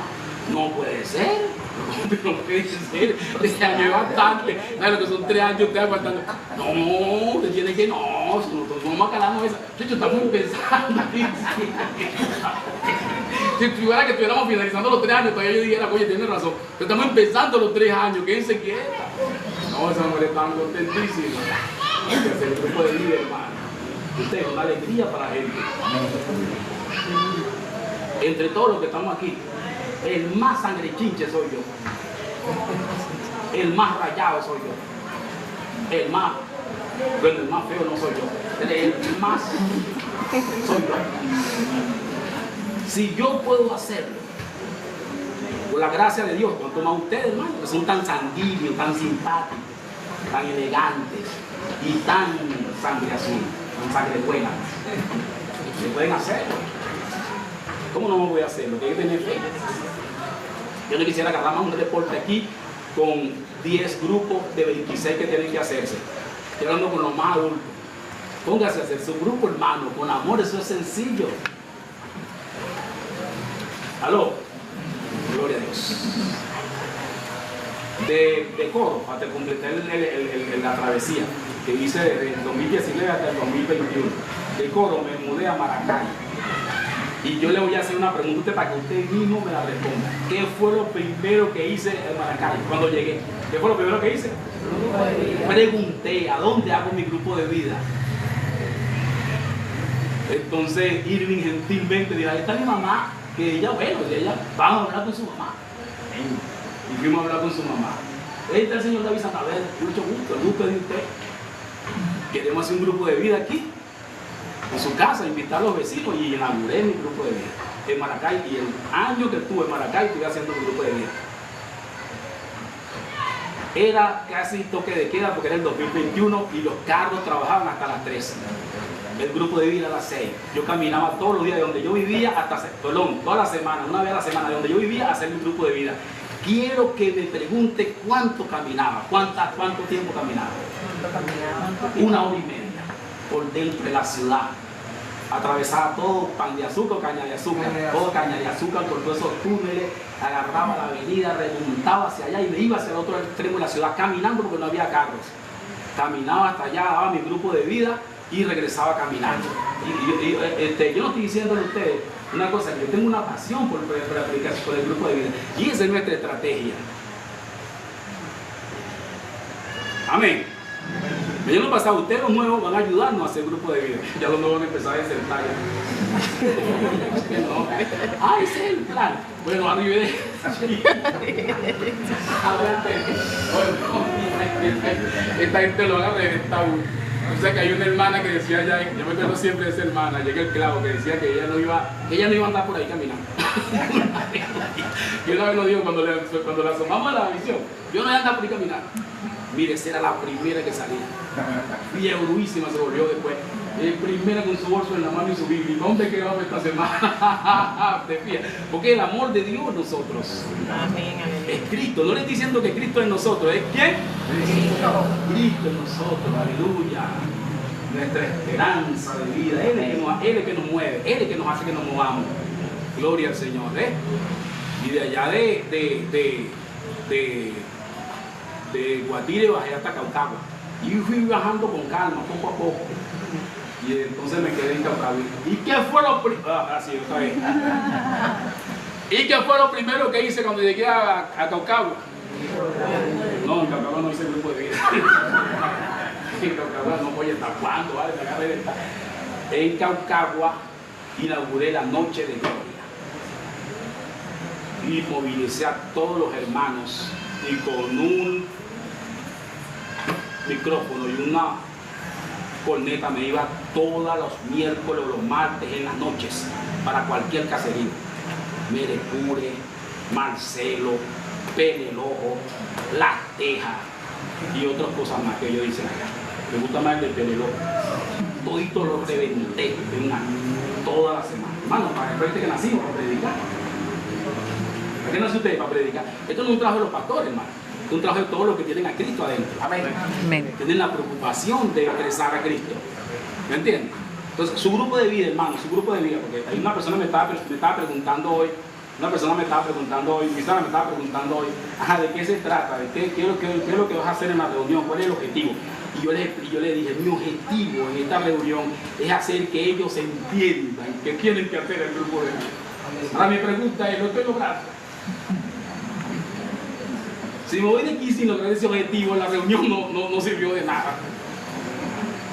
[SPEAKER 1] No puede ser. No puede ser. 3 años es bastante. Claro que son 3 años, usted aguantando. No, usted tiene que no, nosotros vamos a calarnos esa. Chicho, estamos pensando. Si estuviera que estuviéramos finalizando los 3 años, todavía yo dijera, oye, tiene razón. Pero estamos empezando los 3 años, quédense quietas. No, esa mujer está contentísima. Hay que hacer el grupo de vida, hermano. Usted es una alegría para la gente. Entre todos los que estamos aquí, el más sangre chinche soy yo. El más rayado soy yo. El más, bueno, el más feo no soy yo. El más soy yo. Si yo puedo hacerlo, por la gracia de Dios, cuanto más ustedes, hermano, que son tan sanguíneos, tan simpáticos, tan elegantes y tan sangre azul, tan sangre buena, se pueden hacerlo. ¿Cómo no me voy a hacerlo? Hay que tener fe. Yo no quisiera agarrar más un deporte aquí con 10 grupos de 26 que tienen que hacerse. Estoy hablando con los más adultos. Póngase a hacer su grupo, hermano, con amor, eso es sencillo. ¿Aló? Gloria a Dios. De coro, para completar la travesía que hice desde el 2019 hasta el 2021. De coro me mudé a Maracay. Y yo le voy a hacer una pregunta a usted para que usted mismo me la responda. ¿Qué fue lo primero que hice en Maracay cuando llegué? ¿Qué fue lo primero que hice? Pregunté, ¿a dónde hago mi grupo de vida? Entonces Irving gentilmente dijo, ahí está mi mamá, que ella, bueno, vamos a hablar con su mamá. Y fuimos a hablar con su mamá. Ahí está el señor David Santander, mucho gusto, el gusto es de usted. Queremos hacer un grupo de vida aquí, en su casa, invitar a los vecinos y inauguré mi grupo de vida en Maracay. Y el año que estuve en Maracay estuve haciendo mi grupo de vida. Era casi toque de queda porque era el 2021 y los carros trabajaban hasta las 3. El grupo de vida a las 6. Yo caminaba todos los días de donde yo vivía hasta, toda la semana, una vez a la semana, de donde yo vivía a hacer mi grupo de vida. Quiero que me pregunte cuánto caminaba, cuánto tiempo caminaba. 1 hora y media por dentro de la ciudad. Atravesaba todo pan de azúcar, caña de azúcar, todo caña de azúcar por todos esos túneles, agarraba la avenida, remontaba hacia allá y me iba hacia el otro extremo de la ciudad caminando porque no había carros. Caminaba hasta allá, daba mi grupo de vida y regresaba caminando. Yo no estoy diciéndole a ustedes una cosa, que yo tengo una pasión por aplicarse con el grupo de vida y esa es nuestra estrategia. Amén. El año pasado, ustedes los nuevos van a ayudarnos a hacer grupo de vida. Ya los nuevos van a empezar a desertar ya. No. Ah, ese es el plan. Bueno, arriba. Esta gente lo van a reventar. O sea que hay una hermana que decía ya, yo me acuerdo siempre de esa hermana, llega el clavo, que decía que ella no iba a andar por ahí caminando. Yo una vez lo digo cuando le asomamos a la visión, yo no voy a andar por ahí caminando. Mire, esa era la primera que salía. Fieruísima se volvió después. Primera con su bolso en la mano y su Biblia. ¿Dónde quedamos esta semana? Te fías. Porque el amor de Dios en nosotros.
[SPEAKER 2] Amén,
[SPEAKER 1] Es Cristo. No le estoy diciendo que Cristo es en nosotros. ¿Es quién? Cristo. Cristo en nosotros. Aleluya. Nuestra esperanza de vida. Él es el que nos mueve. Él es el que nos hace que nos movamos. Gloria al Señor. Y de allá de Guatire bajé hasta Caucagua. Y fui bajando con calma, poco a poco. Y entonces me quedé en Caucagua. ¿Y qué fue lo primero? Así, otra vez. ¿Y qué fue lo primero que hice cuando llegué a Caucagua? No, en Caucagua no hice grupo de vida. En Caucagua no voy a estar jugando, ¿vale? Me agarré de estar. En Caucagua inauguré la Noche de Gloria. Y movilicé a todos los hermanos. Y con un micrófono y una corneta me iba todos los miércoles o los martes en las noches para cualquier caserío. Merecure, Marcelo, Penelojo, Las Tejas y otras cosas más que ellos dicen allá. Me gusta más el de Penelojo. Todito lo reventé en un año, toda la semana. Hermano, para el frente que nacimos, para predicar. ¿Para qué nació usted? Para predicar. Esto no es un trabajo de los pastores, hermano. Es un trabajo de todos los que tienen a Cristo adentro. Amén.
[SPEAKER 2] Amén.
[SPEAKER 1] Tienen la preocupación de expresar a Cristo. ¿Me entienden? Entonces, su grupo de vida, hermano, su grupo de vida, porque hay una persona me estaba preguntando hoy, Cristina me estaba preguntando hoy, ajá, ¿de qué se trata? ¿De qué es lo que vas a hacer en la reunión? ¿Cuál es el objetivo? Y yo le dije, mi objetivo en esta reunión es hacer que ellos entiendan que tienen que hacer el grupo de vida. Ahora mi pregunta es, ¿lo estoy logrando? Si me voy de aquí sin lograr ese objetivo, la reunión no sirvió de nada.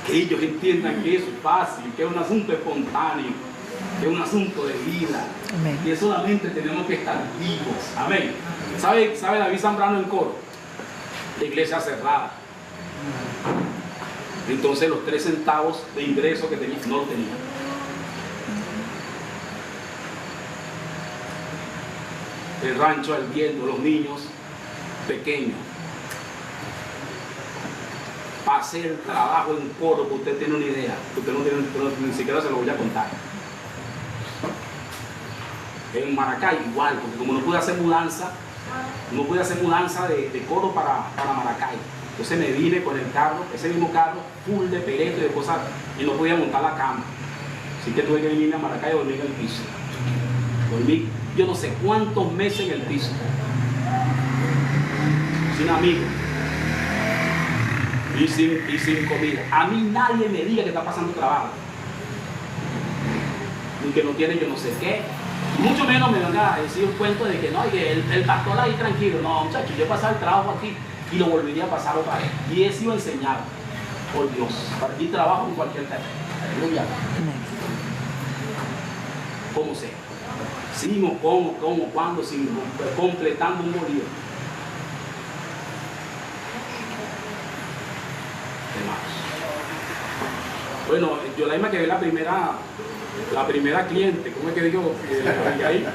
[SPEAKER 1] Que ellos entiendan que eso es fácil, que es un asunto espontáneo, que es un asunto de vida. Amén. Que solamente tenemos que estar vivos. Amén. ¿Sabe David Zambrano en coro? La iglesia cerrada. Entonces los 3 centavos de ingreso que tenía, no lo tenía. El rancho ardiendo, los niños pequeños. Para hacer el trabajo en coro, que usted tiene una idea, que usted ni siquiera se lo voy a contar. En Maracay igual, porque como no pude hacer mudanza de coro para Maracay. Entonces me vine con el carro, ese mismo carro, full de peleto y de cosas, y no podía montar la cama. Así que tuve que venirme a Maracay y dormir en el piso. Dormí yo no sé cuántos meses en el piso. Sin amigos. Y sin comida. A mí nadie me diga que está pasando trabajo. Ni que no tiene yo no sé qué. Mucho menos me van a decir un cuento de que no, que el pastor ahí tranquilo. No, muchachos, yo he pasado el trabajo aquí y lo volvería a pasar otra vez. Y he sido enseñado por Dios. Para ti trabajo en cualquier tarea. Aleluya. Como sea. Sigo, cómo, cuándo, sigo, completando un bolío. Bueno, Yolaima que es la primera cliente, ¿cómo es que digo? Ahí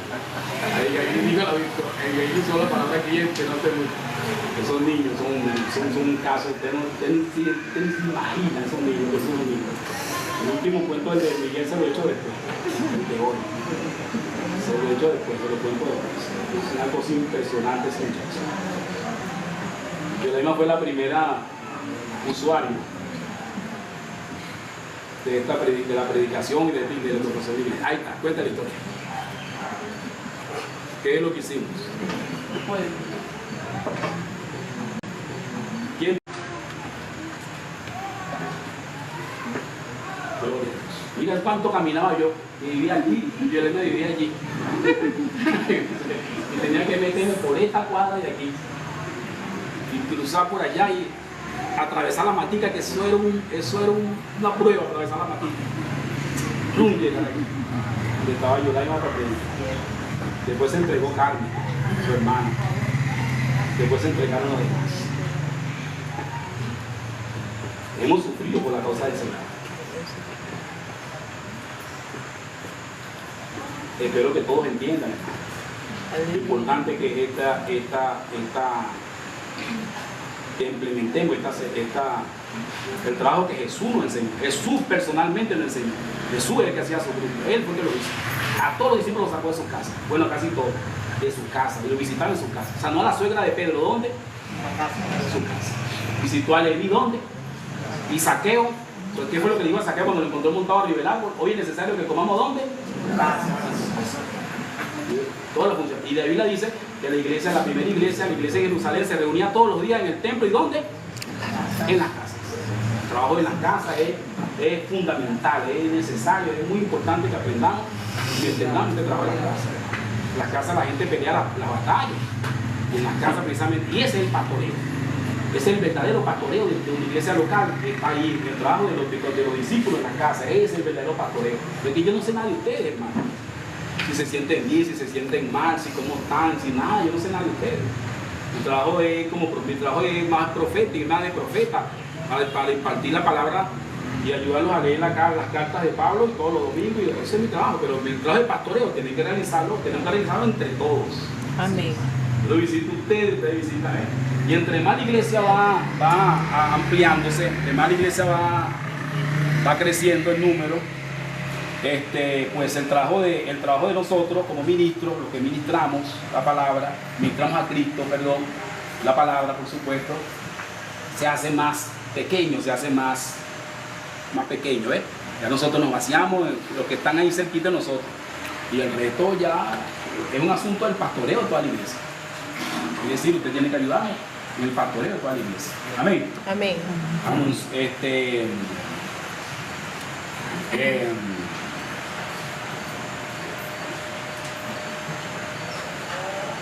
[SPEAKER 1] usó la palabra cliente, no sé mucho. Esos niños son un caso, ustedes no se imaginan esos niños, El último cuento de Miguel se lo he hecho después, el de hoy. Se lo he hecho después, se lo cuento después. Es una cosa impresionante ese muchacho. Yolaima fue la primera usuario de la predicación y de los procedimientos. Ahí está, cuenta la historia. ¿Qué es lo que hicimos? ¿Quién? Mira cuánto caminaba yo, y vivía allí, y yo me vivía allí. Y tenía que meterme por esta cuadra de aquí, y cruzar por allá, y atravesar la matica, que eso era una prueba, atravesar la matica. ¡Pum! Llegar aquí. Donde estaba yo, la iba a reprender. Después se entregó Carmen, su hermana. Después se entregaron los demás. Hemos sufrido por la causa del Señor. Espero que todos entiendan lo importante que es que implementemos el trabajo que Jesús nos enseñó. Jesús personalmente nos enseñó. Jesús es el que hacía su grupo. Él fue el que lo hizo. A todos los discípulos los sacó de su casa. Bueno, casi todos. De su casa. Y lo visitaron en su casa. Sanó a la suegra de Pedro. ¿Dónde? En su casa. Visitó a Leví. ¿Dónde? Y Saqueo. ¿Qué fue lo que le dijo a Saqueo cuando lo encontró montado arriba del árbol? Hoy es necesario que comamos ¿dónde? En casa. Toda la función. Y la Biblia dice que la iglesia, la primera iglesia, la iglesia de Jerusalén, se reunía todos los días en el templo. ¿Y dónde? En las casas. El trabajo en las casas es fundamental, es necesario, es muy importante que aprendamos y entendamos este trabajo en las casas. En las casas la gente pelea la batalla. Y en las casas precisamente, y ese es el pastoreo. Ese es el verdadero pastoreo de una iglesia local. Está ahí el trabajo de los discípulos en las casas. Ese es el verdadero pastoreo. Porque yo no sé nada de ustedes, hermano. Si se sienten bien, si se sienten mal, si cómo están, si nada, yo no sé nada de ustedes. Mi trabajo es más profético, más de profeta, para impartir la palabra y ayudarlos a leer las cartas de Pablo todos los domingos, y ese es mi trabajo. Pero mi trabajo de pastoreo tenemos que realizarlo entre todos.
[SPEAKER 2] Amén.
[SPEAKER 1] Yo lo visito a ustedes visitan él. Y entre más la iglesia va ampliándose, entre más la iglesia va creciendo el número, pues el trabajo de nosotros como ministros, lo que ministramos la palabra, ministramos a Cristo, la palabra, por supuesto, se hace más pequeño, se hace más pequeño, Ya nosotros nos vaciamos, los que están ahí cerquita de nosotros, y el resto ya es un asunto del pastoreo de toda la iglesia. Es decir, usted tiene que ayudarnos en el pastoreo de toda la iglesia. Amén.
[SPEAKER 2] Amén.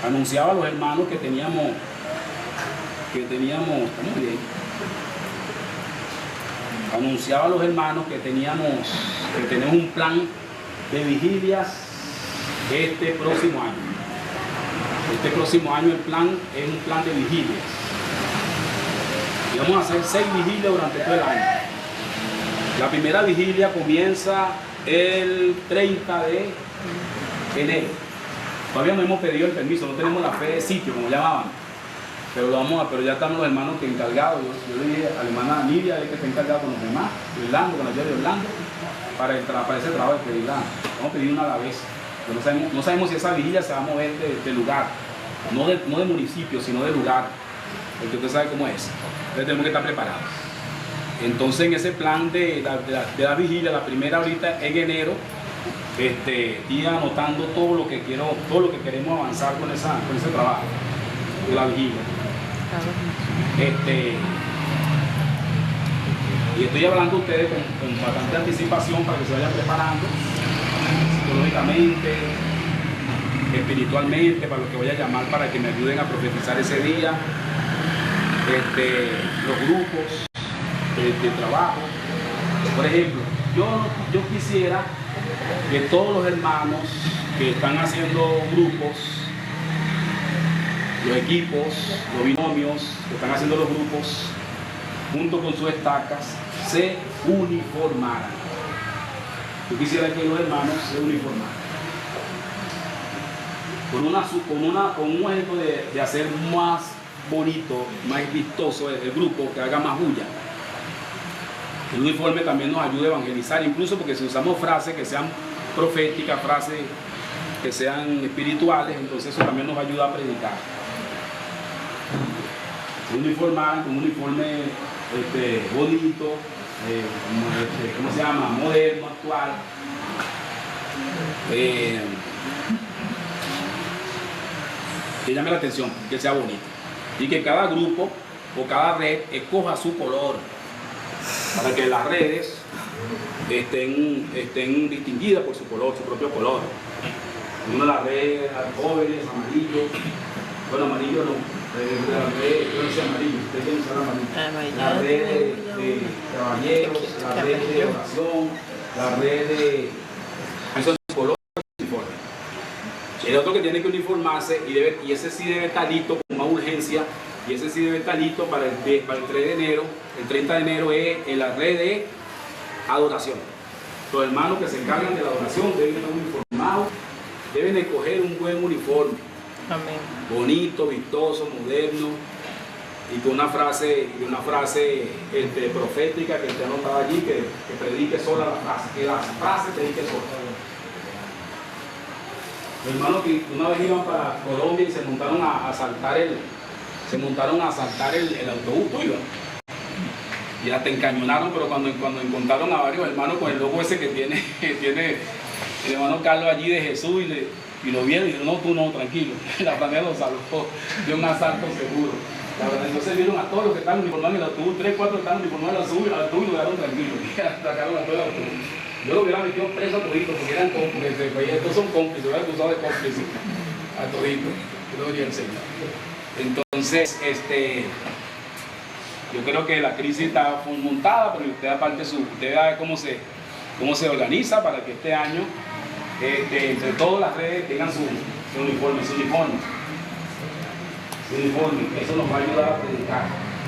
[SPEAKER 1] Anunciaba a los hermanos que teníamos, estamos bien. Anunciaba a los hermanos que tenemos un plan de vigilias este próximo año. Este próximo año el plan es un plan de vigilias. Y vamos a hacer 6 vigilias durante todo el año. La primera vigilia comienza el 30 de enero. Todavía no hemos pedido el permiso, no tenemos la fe de sitio, como llamaban. Pero ya estamos los hermanos que encargados. Yo le dije a la hermana Nidia que está encargada con los demás, con la de Orlando, para ese trabajo de pedirla. Vamos a pedir una a la vez. Pero no sabemos si esa vigilia se va a mover de lugar, no de municipio, sino de lugar, porque usted sabe cómo es. Entonces tenemos que estar preparados. Entonces en ese plan de la vigilia, la primera ahorita en enero, y anotando todo lo que queremos avanzar con ese trabajo de la vigilia. Y estoy hablando a ustedes con bastante anticipación para que se vayan preparando psicológicamente, espiritualmente, para lo que voy a llamar para que me ayuden a profetizar ese día. Los grupos de trabajo. Por ejemplo, yo quisiera que todos los hermanos que están haciendo grupos, los equipos, los binomios, que están haciendo los grupos, junto con sus estacas, se uniformaran. Yo quisiera que los hermanos se uniformaran. Con un objeto de hacer más bonito, más vistoso el grupo, que haga más bulla. El uniforme también nos ayuda a evangelizar, incluso porque si usamos frases que sean proféticas, frases que sean espirituales, entonces eso también nos ayuda a predicar. Uniformar con un uniforme bonito, ¿cómo se llama? Moderno, actual. Que llame la atención, que sea bonito. Y que cada grupo o cada red escoja su color, para que las redes estén distinguidas por su color, su propio color. Una de las redes jóvenes, amarillo, bueno, amarillo no, yo no sé amarillo, ustedes quieren usar amarillo. la red de caballeros, la red de oración, la red de... Eso es psicólogos uniforme. El otro que tiene que uniformarse y ese sí debe estar listo con una urgencia, y ese sí debe estar listo para el 3 de enero. El 30 de enero es en la red de adoración. Los hermanos que se encargan de la adoración deben estar uniformados, deben escoger un buen uniforme.
[SPEAKER 2] Amén.
[SPEAKER 1] Bonito, vistoso, moderno, y con una frase profética que te anotaba allí, que predique sola la frase, que la frase predique sola. Los hermanos que una vez iban para Colombia y se montaron a asaltar el autobús tuyo. Y hasta encañonaron, pero cuando encontraron a varios hermanos con el logo ese que tiene el hermano Carlos allí de Jesús y lo vieron y dijeron, no, tú no, tranquilo. La familia lo salvó de un asalto seguro. La verdad, entonces vieron a todos los que estaban uniformados en el autobús, 3, 4 estaban uniformados al autobús y lo dejaron tranquilo. Sacaron a todo el autobús. Yo lo hubiera metido preso a toditos porque eran cómplices, estos son cómplices, lo hubiera acusado de cómplices a toditos. Gloria al Señor. Entonces, yo creo que la crisis está montada, pero usted aparte usted va a ver cómo se organiza para que este año entre todas las redes tengan su uniforme. Eso nos va a ayudar a predicar,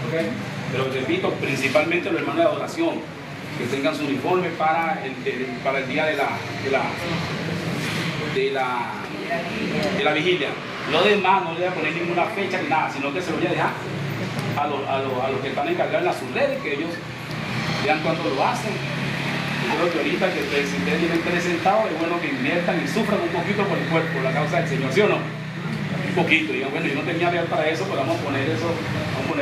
[SPEAKER 1] ¿okay? Pero repito, principalmente los hermanos de adoración, que tengan su uniforme para el día de la vigilia. Lo demás no le voy a poner ninguna fecha ni nada, sino que se lo voy a dejar a los que están encargados en sus redes, que ellos vean cuánto lo hacen. Yo creo que ahorita si ustedes tienen presentado, es bueno que inviertan y sufran un poquito por el cuerpo, por la causa del Señor, ¿sí o no? Un poquito, digan, bueno, yo no tenía real para eso, pero vamos a poner esto por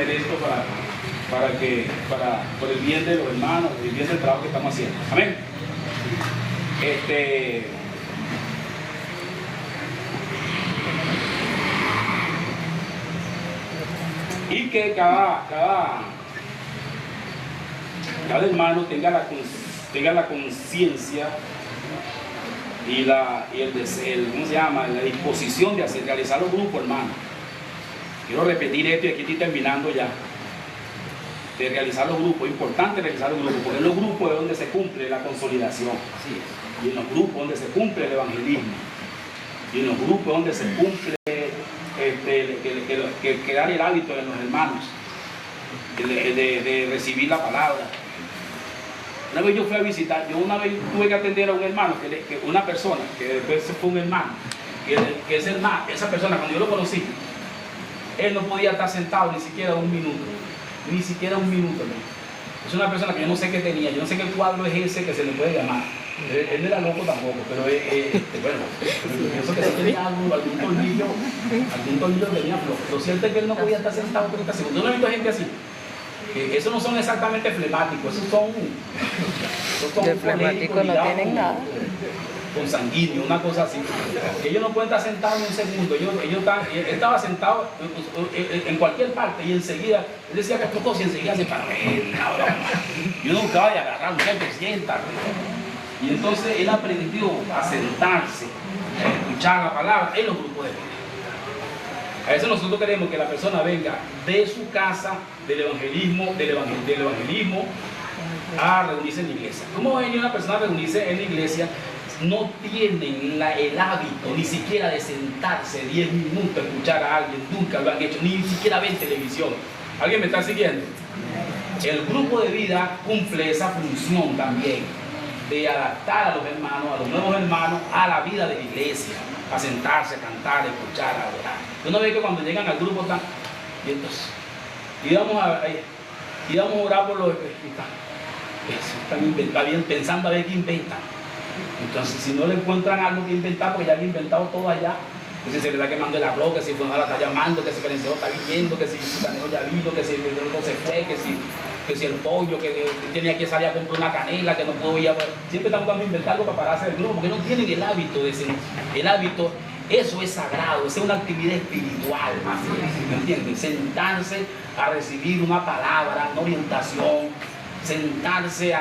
[SPEAKER 1] el bien de los hermanos, por el bien del trabajo que estamos haciendo. Amén. Y que cada hermano tenga la conciencia y la disposición de realizar los grupos, hermano. Quiero repetir esto y aquí estoy terminando ya. De realizar los grupos, es importante realizar los grupos, porque en los grupos es donde se cumple la consolidación. Y en los grupos donde se cumple el evangelismo. Y en los grupos donde se cumple crear el hábito de los hermanos de recibir la palabra. Una vez yo fui a visitar, una vez tuve que atender a un hermano, una persona, que después fue un hermano, que ese hermano, esa persona, cuando yo lo conocí, él no podía estar sentado ni siquiera un minuto. Es una persona que yo no sé qué tenía, yo no sé qué cuadro es ese que se le puede llamar. Él no era loco tampoco, pero bueno, pienso que sí tenía algún tornillo tenía flojo. Lo cierto es que él no podía estar sentado 30 segundos. Yo no he visto gente así. Esos no son exactamente flemáticos, esos son
[SPEAKER 2] de flemáticos no tienen nada.
[SPEAKER 1] Consanguíneo, una cosa así. Ellos no pueden estar sentados ni un segundo. Él estaba sentado en cualquier parte y enseguida, él decía que tocó y enseguida se paró. Yo no buscaba de agarrar, muchachos, siéntate. Y entonces él aprendió a sentarse, a escuchar la palabra en los grupos de vida. A veces nosotros queremos que la persona venga de su casa, del evangelismo, a reunirse en la iglesia. ¿Cómo va a venir una persona a reunirse en la iglesia? No tienen el hábito ni siquiera de sentarse 10 minutos a escuchar a alguien, nunca lo han hecho, ni siquiera ven televisión. ¿Alguien me está siguiendo? El grupo de vida cumple esa función también, de adaptar a los hermanos, a los nuevos hermanos, a la vida de la iglesia, a sentarse, a cantar, a escuchar, a adorar. Uno ve que cuando llegan al grupo están, y entonces, y vamos a orar por los que están pensando a ver qué inventan. Entonces, si no le encuentran algo que inventar, porque ya han inventado todo allá, que si se le está quemando el arroz, que si Fonala está llamando, que si Ferenceo está viniendo, que si Caneo ya vino, que si el otro se fue, que si el pollo, que tenía que salir a comprar una canela, que no pudo ir a... Siempre están buscando inventar algo para pararse del grupo, porque no tienen el hábito de el hábito, eso es sagrado, es una actividad espiritual, ¿me entiendes? Sentarse a recibir una palabra, una orientación, sentarse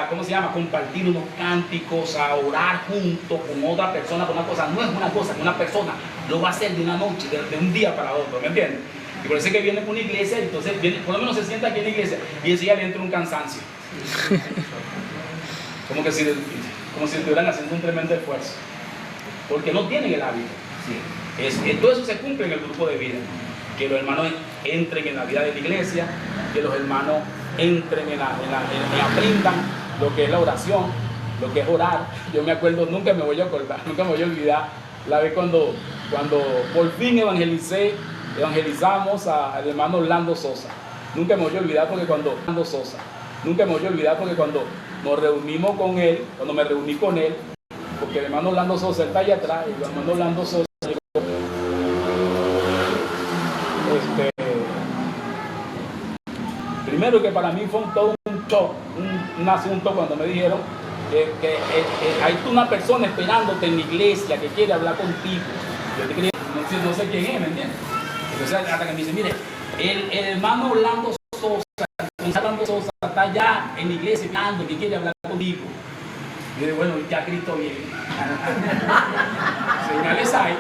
[SPEAKER 1] ¿cómo se llama? Compartir unos cánticos, a orar junto con otra persona, con una cosa, no es una cosa, que una persona lo va a hacer de una noche, de un día para otro, ¿me entiendes? Y por eso es que viene por una iglesia, y entonces viene, por lo menos se sienta aquí en la iglesia, y enseguida le entra un cansancio. Como si estuvieran haciendo un tremendo esfuerzo. Porque no tienen el hábito. Todo eso se cumple en el grupo de vida. Que los hermanos entren en la vida de la iglesia, que los hermanos entren aprendan lo que es la oración, lo que es orar. Yo me acuerdo, nunca me voy a olvidar la vez cuando por fin evangelizamos al hermano Orlando Sosa. Nunca me voy a olvidar porque cuando nos reunimos con él, cuando me reuní con él, porque el hermano Orlando Sosa está allá atrás, y el hermano Orlando Sosa primero que para mí fue todo un shock, un asunto cuando me dijeron que hay una persona esperándote en la iglesia que quiere hablar contigo. Yo te quería, no sé quién es, ¿me entiendes? Entonces hasta que me dice, mire, el hermano Orlando Sosa está allá en la iglesia esperando que quiere hablar contigo. Y yo digo, bueno, ya Cristo viene. Señales hay.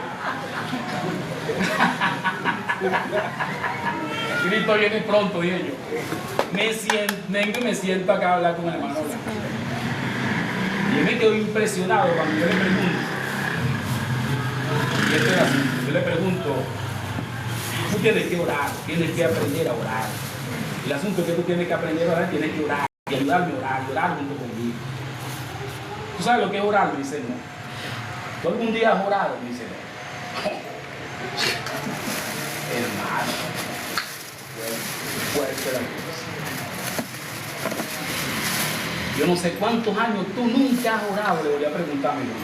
[SPEAKER 1] Cristo viene pronto, dije yo. Me siento acá a hablar con el hermano Orlando. Y él me quedó impresionado cuando yo le pregunto. Y esto es así, yo le pregunto, tú tienes que orar, tienes que aprender a orar. El asunto es que tú tienes que aprender a orar, tienes que orar y ayudarme a orar junto conmigo. ¿Tú sabes lo que es orar? Me dice, no. ¿Tú algún día has orado? Me dice, no. Hermano, fuerte la cosa. Yo no sé cuántos años tú nunca has orado, le voy a preguntar a mi hermano.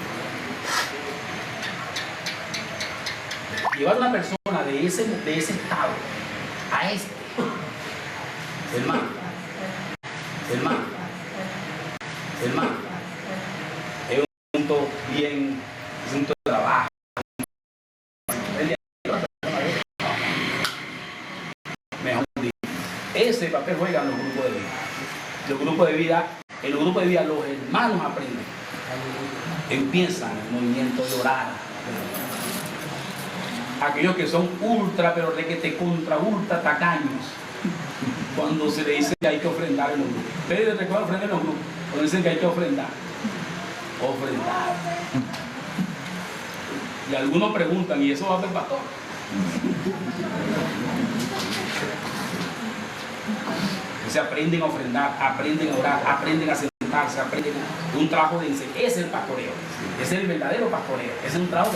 [SPEAKER 1] Llevar a una persona de ese estado a este, hermano, es un punto bien, es un punto de trabajo. Mejor dicho, ese papel juegan los grupos de vida. Los grupos de vida, en los grupos de vida los hermanos aprenden, empiezan el movimiento de orar. Aquellos que son ultra, pero requete contra ultra tacaños, cuando se le dice que hay que ofrendar en los grupos. Ustedes recuerdan ofrendar en los grupos, cuando dicen que hay que ofrendar. Y algunos preguntan, ¿y eso va a ser pastor? Se aprenden a ofrendar, aprenden a orar, aprenden a sentarse, aprenden un trabajo de enseñanza. Ese es el pastoreo, ese es el verdadero pastoreo, ese es un trabajo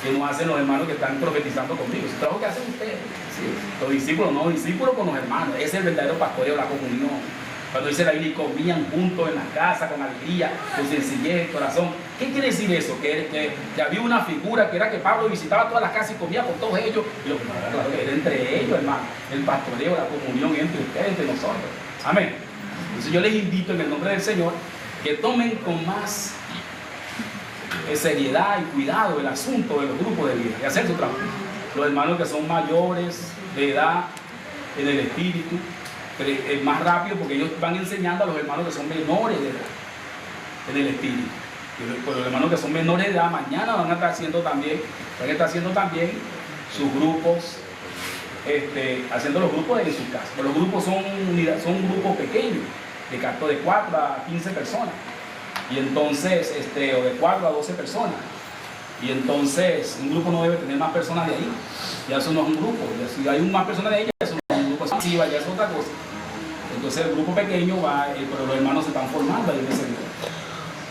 [SPEAKER 1] que no hacen los hermanos que están profetizando conmigo, es un trabajo que hacen ustedes, los discípulos, no, discípulos con los hermanos. Ese es el verdadero pastoreo, la comunión. Cuando dice la Biblia, y comían juntos en la casa con alegría, con sencillez, corazón. ¿Qué quiere decir eso? Que había una figura que era que Pablo visitaba todas las casas y comía con todos ellos. Y lo que claro, era entre ellos, hermano. El pastoreo, la comunión entre ustedes, entre nosotros. Amén. Entonces yo les invito en el nombre del Señor que tomen con más seriedad y cuidado el asunto de los grupos de vida y hacer su trabajo. Los hermanos que son mayores de edad, en el espíritu, es más rápido porque ellos van enseñando a los hermanos que son menores de edad en el espíritu. Y los hermanos que son menores de edad mañana van a estar haciendo también sus grupos, haciendo los grupos en sus casas. Pero los grupos son grupos pequeños, de 4 a 15 personas. Y entonces, o de 4 a 12 personas. Y entonces, un grupo no debe tener más personas de ahí. Ya eso no es un grupo. Ya si hay más personas de ahí, eso no es un grupo. Si ya es otra cosa. Entonces, el grupo pequeño va, pero los hermanos se están formando ahí en ese grupo.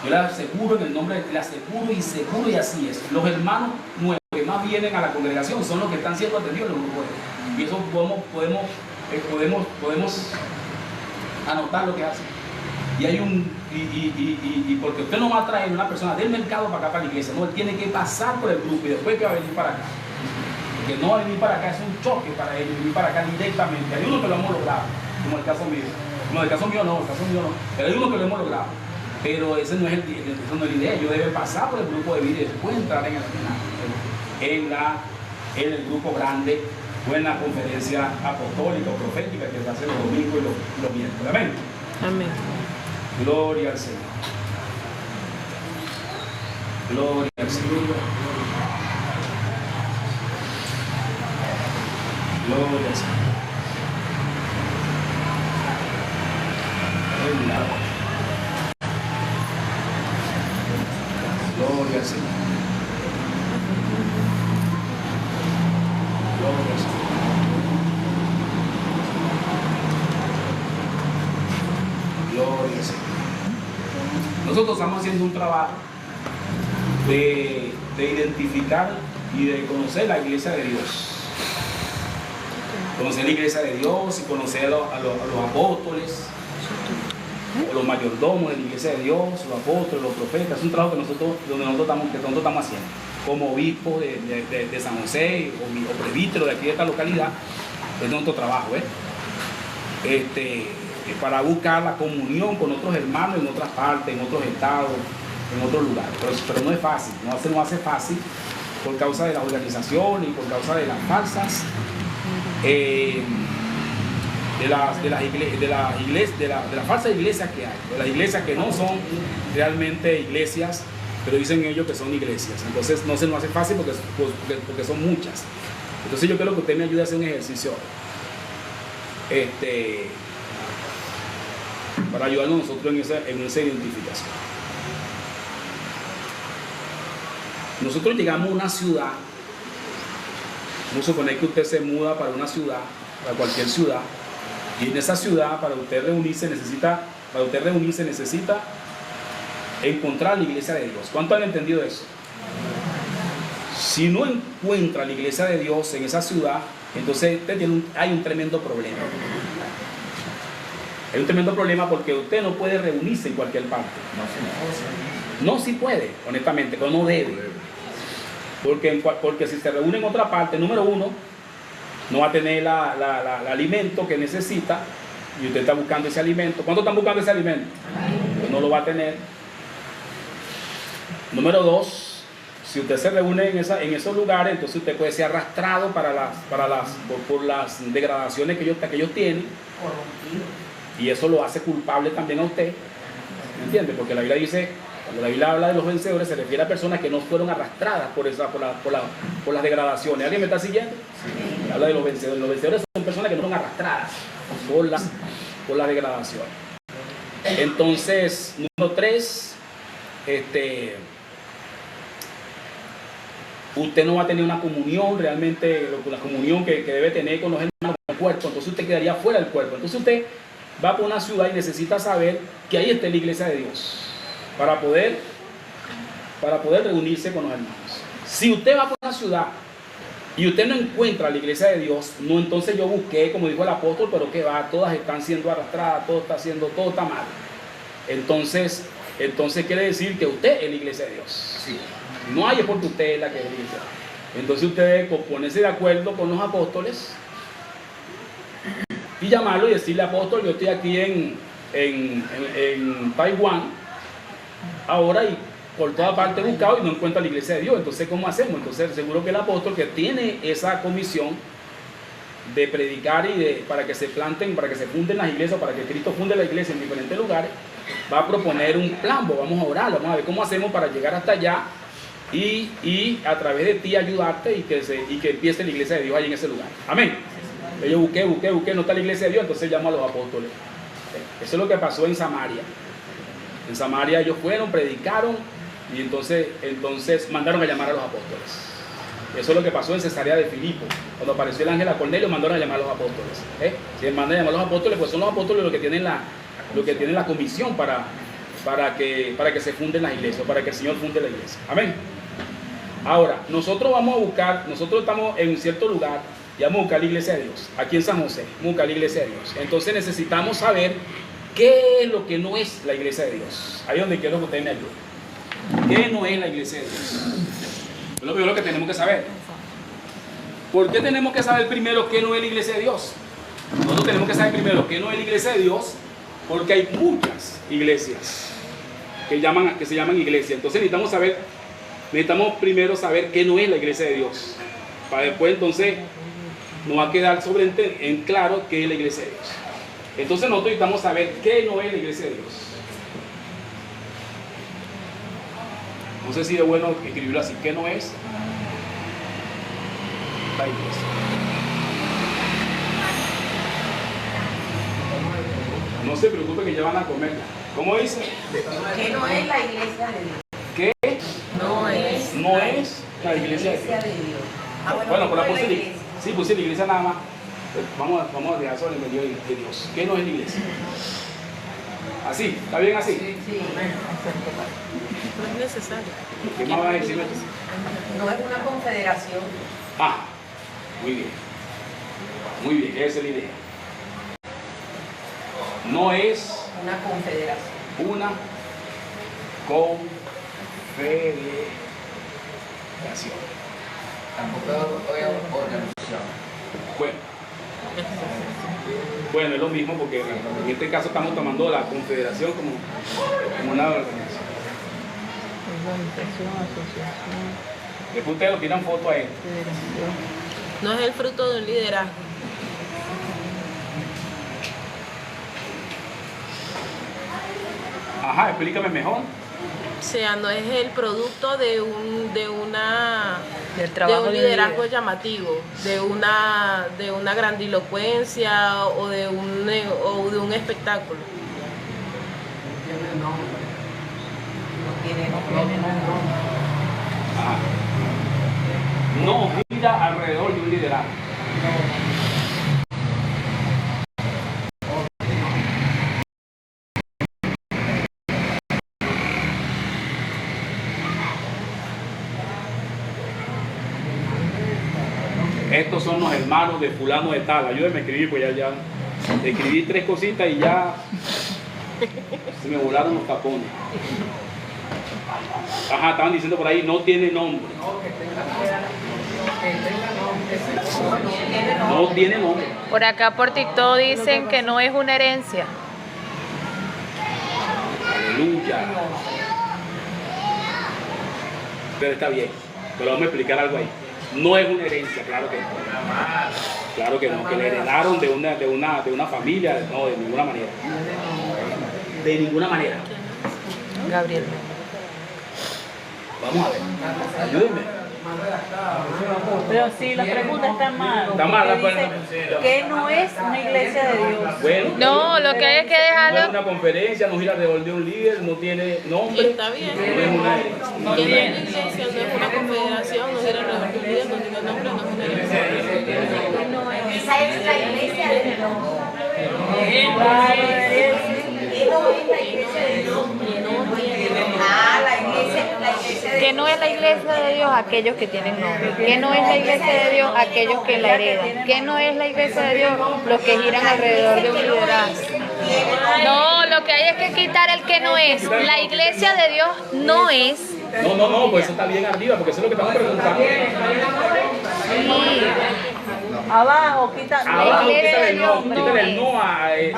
[SPEAKER 1] Yo les aseguro en el nombre, les aseguro y seguro, y así es. Los hermanos nuevos que más vienen a la congregación son los que están siendo atendidos en los grupos. Y eso podemos anotar lo que hacen. Y hay porque usted no va a traer una persona del mercado para acá, para la iglesia, no, él tiene que pasar por el grupo y después que va a venir para acá. Porque no va a venir para acá, es un choque para ellos, venir para acá directamente. Hay uno que lo hemos logrado, como el caso mío. No, el caso mío no, pero hay uno que lo hemos logrado. Pero ese no es esa no es la idea, yo debe pasar por el grupo de vida y después entrar en el grupo grande o en la conferencia apostólica o profética que se hace los domingos y los miércoles. Amén.
[SPEAKER 2] Amén.
[SPEAKER 1] Gloria al Señor. Gloria al Señor. Gloria al Señor. Gloria al Señor. Gloria al Señor. Gloria al Señor. Nosotros estamos haciendo un trabajo de identificar y de conocer la iglesia de Dios. Conocer la iglesia de Dios y conocer a los apóstoles, o los mayordomos de la iglesia de Dios, los apóstoles, los profetas. Es un trabajo que nosotros estamos haciendo como obispos de San José o presbítero de aquí de esta localidad. Es nuestro trabajo, para buscar la comunión con otros hermanos en otras partes, en otros estados, en otros lugares. Pero no es fácil, no hace fácil por causa de las organizaciones y por causa de las falsas de las falsas iglesias que hay, de las iglesias que no son realmente iglesias, pero dicen ellos que son iglesias. Entonces no se nos hace fácil porque son muchas. Entonces yo quiero que usted me ayude a hacer un ejercicio para ayudarnos nosotros en esa identificación. Nosotros llegamos a una ciudad. Vamos a suponer que usted se muda para una ciudad, para cualquier ciudad, y en esa ciudad para usted reunirse necesita encontrar la iglesia de Dios. ¿Cuánto han entendido eso? Si no encuentra la iglesia de Dios en esa ciudad, entonces hay un tremendo problema. Hay un tremendo problema porque usted no puede reunirse en cualquier parte. No, sí puede, honestamente, pero no debe. Porque si se reúne en otra parte, número uno, no va a tener el alimento que necesita, y usted está buscando ese alimento. ¿Cuántos están buscando ese alimento? Pues no lo va a tener. Número dos, si usted se reúne en esos lugares, entonces usted puede ser arrastrado por las degradaciones que ellos tienen, y eso lo hace culpable también a usted. ¿Me entiende? Porque la Biblia dice, cuando la Biblia habla de los vencedores, se refiere a personas que no fueron arrastradas por las degradaciones. ¿Alguien me está siguiendo? Sí. Habla de los vencedores. Los vencedores son personas que no fueron arrastradas por las degradaciones. Entonces, número 3, usted no va a tener una comunión realmente, la comunión que debe tener con los hermanos, con el cuerpo. Entonces usted quedaría fuera del cuerpo. Entonces usted va por una ciudad y necesita saber que ahí está la iglesia de Dios para poder reunirse con los hermanos. Si usted va por una ciudad y usted no encuentra la iglesia de Dios, no, entonces yo busqué, como dijo el apóstol, pero que va, todas están siendo arrastradas, todo está mal. Entonces quiere decir que usted es la iglesia de Dios. Sí. No hay, es porque usted es la que es la iglesia. Entonces usted debe ponerse de acuerdo con los apóstoles y llamarlo y decirle: apóstol, yo estoy aquí en Taiwán ahora, y por toda parte he buscado y no encuentro la iglesia de Dios. Entonces, ¿cómo hacemos? Entonces, seguro que el apóstol, que tiene esa comisión de predicar y para que se planten, para que se funden las iglesias, para que Cristo funde la iglesia en diferentes lugares, va a proponer un plan. Vamos a orar, vamos a ver cómo hacemos para llegar hasta allá y a través de ti ayudarte y que empiece la iglesia de Dios ahí en ese lugar. Amén. Yo busqué, no está la iglesia de Dios, entonces llamo a los apóstoles. Eso es lo que pasó en Samaria. En Samaria ellos fueron, predicaron, y entonces mandaron a llamar a los apóstoles. Eso es lo que pasó en Cesarea de Filipo. Cuando apareció el ángel a Cornelio, mandaron a llamar a los apóstoles. Si mandan a llamar a los apóstoles, pues son los apóstoles los que tienen la comisión para que se funden las iglesias, para que el Señor funde la iglesia. Amén. Ahora, nosotros estamos en cierto lugar y vamos a buscar la iglesia de Dios. Aquí en San José, vamos a buscar la iglesia de Dios. Entonces necesitamos saber qué es lo que no es la iglesia de Dios. Ahí es donde quiero que ustedes me ayuden. ¿Qué no es la iglesia de Dios? Es lo primero que tenemos que saber. ¿Por qué tenemos que saber primero qué no es la iglesia de Dios? Nosotros tenemos que saber primero qué no es la iglesia de Dios, porque hay muchas iglesias que se llaman iglesia. Entonces necesitamos primero saber qué no es la iglesia de Dios, para después entonces nos va a quedar en claro qué es la iglesia de Dios. Entonces nosotros necesitamos saber qué no es la iglesia de Dios. No sé si es bueno escribirlo así: ¿qué no es la iglesia? No se preocupe que ya van a comer. ¿Cómo dice?
[SPEAKER 2] Que no es la iglesia de Dios.
[SPEAKER 1] ¿Qué?
[SPEAKER 2] No es.
[SPEAKER 1] No es la iglesia de Dios.
[SPEAKER 2] Dios.
[SPEAKER 1] Bueno, por la
[SPEAKER 2] no es
[SPEAKER 1] puse
[SPEAKER 2] la iglesia.
[SPEAKER 1] sí, puse la iglesia nada más. Vamos a dejar sobre el medio de Dios. ¿Qué no es la iglesia? ¿Así? ¿Está bien así?
[SPEAKER 2] Sí.
[SPEAKER 4] No es necesario.
[SPEAKER 1] ¿Qué más vas a decirme?
[SPEAKER 2] No es una confederación.
[SPEAKER 1] Ah, muy bien. Muy bien, esa es la idea. No es
[SPEAKER 2] Una confederación.
[SPEAKER 1] una confederación.
[SPEAKER 3] Tampoco es organización.
[SPEAKER 1] Bueno, es lo mismo porque en este caso estamos tomando la confederación como una organización.
[SPEAKER 4] Organización, asociación,
[SPEAKER 1] Después ustedes lo tiran foto a él.
[SPEAKER 4] federación.
[SPEAKER 2] No es el fruto de un liderazgo.
[SPEAKER 1] Ajá, explícame mejor.
[SPEAKER 2] O sea, no es el producto de una
[SPEAKER 4] Del
[SPEAKER 2] de
[SPEAKER 4] trabajo
[SPEAKER 2] un
[SPEAKER 4] de un
[SPEAKER 2] liderazgo
[SPEAKER 4] líder.
[SPEAKER 2] llamativo, de una grandilocuencia o de un espectáculo.
[SPEAKER 1] Ajá. No gira alrededor de un liderazgo. Estos son los hermanos de fulano de tal. Ayúdenme a escribir, pues ya escribí 3 cositas y ya se me volaron los tapones. Ajá, estaban diciendo por ahí, no tiene nombre. No tiene nombre.
[SPEAKER 4] Por acá por TikTok dicen que no es una herencia.
[SPEAKER 1] Aleluya. Pero está bien. Pero vamos a explicar algo ahí. No es una herencia, claro que no. Claro que no, que le heredaron de una familia, no, de ninguna manera. De ninguna manera.
[SPEAKER 4] Gabriel.
[SPEAKER 1] Vamos a ver. Ayúdenme.
[SPEAKER 5] Pero sí, la pregunta está mal.
[SPEAKER 1] Está mal,
[SPEAKER 5] porque dice que no es una iglesia de Dios.
[SPEAKER 1] Bueno.
[SPEAKER 4] No, lo que hay es que
[SPEAKER 1] No es
[SPEAKER 4] dejarlo.
[SPEAKER 1] una conferencia, no gira alrededor de un líder, no tiene nombre.
[SPEAKER 2] Está bien.
[SPEAKER 1] No es una herencia.
[SPEAKER 2] Que no es una iglesia, no es una confederación, no gira alrededor de un líder, no tiene nombre, no es una iglesia.
[SPEAKER 6] Esa es la iglesia de Dios. Ah, la iglesia de
[SPEAKER 4] Que no es la iglesia de Dios aquellos que tienen nombre. Que no es la iglesia de Dios aquellos que la heredan. Que no es la iglesia de Dios los que giran alrededor de un liderazgo. No, lo que hay es que quitar el que no es. La iglesia de Dios no es.
[SPEAKER 1] No, pues eso está bien arriba, porque eso es lo que estamos preguntando.
[SPEAKER 4] Sí.
[SPEAKER 5] Abajo, quita
[SPEAKER 1] Abajo,
[SPEAKER 4] iglesia
[SPEAKER 1] quítale
[SPEAKER 4] de
[SPEAKER 1] el
[SPEAKER 4] Dios
[SPEAKER 1] no,
[SPEAKER 4] no
[SPEAKER 1] quítale el
[SPEAKER 4] es.
[SPEAKER 1] no a tiene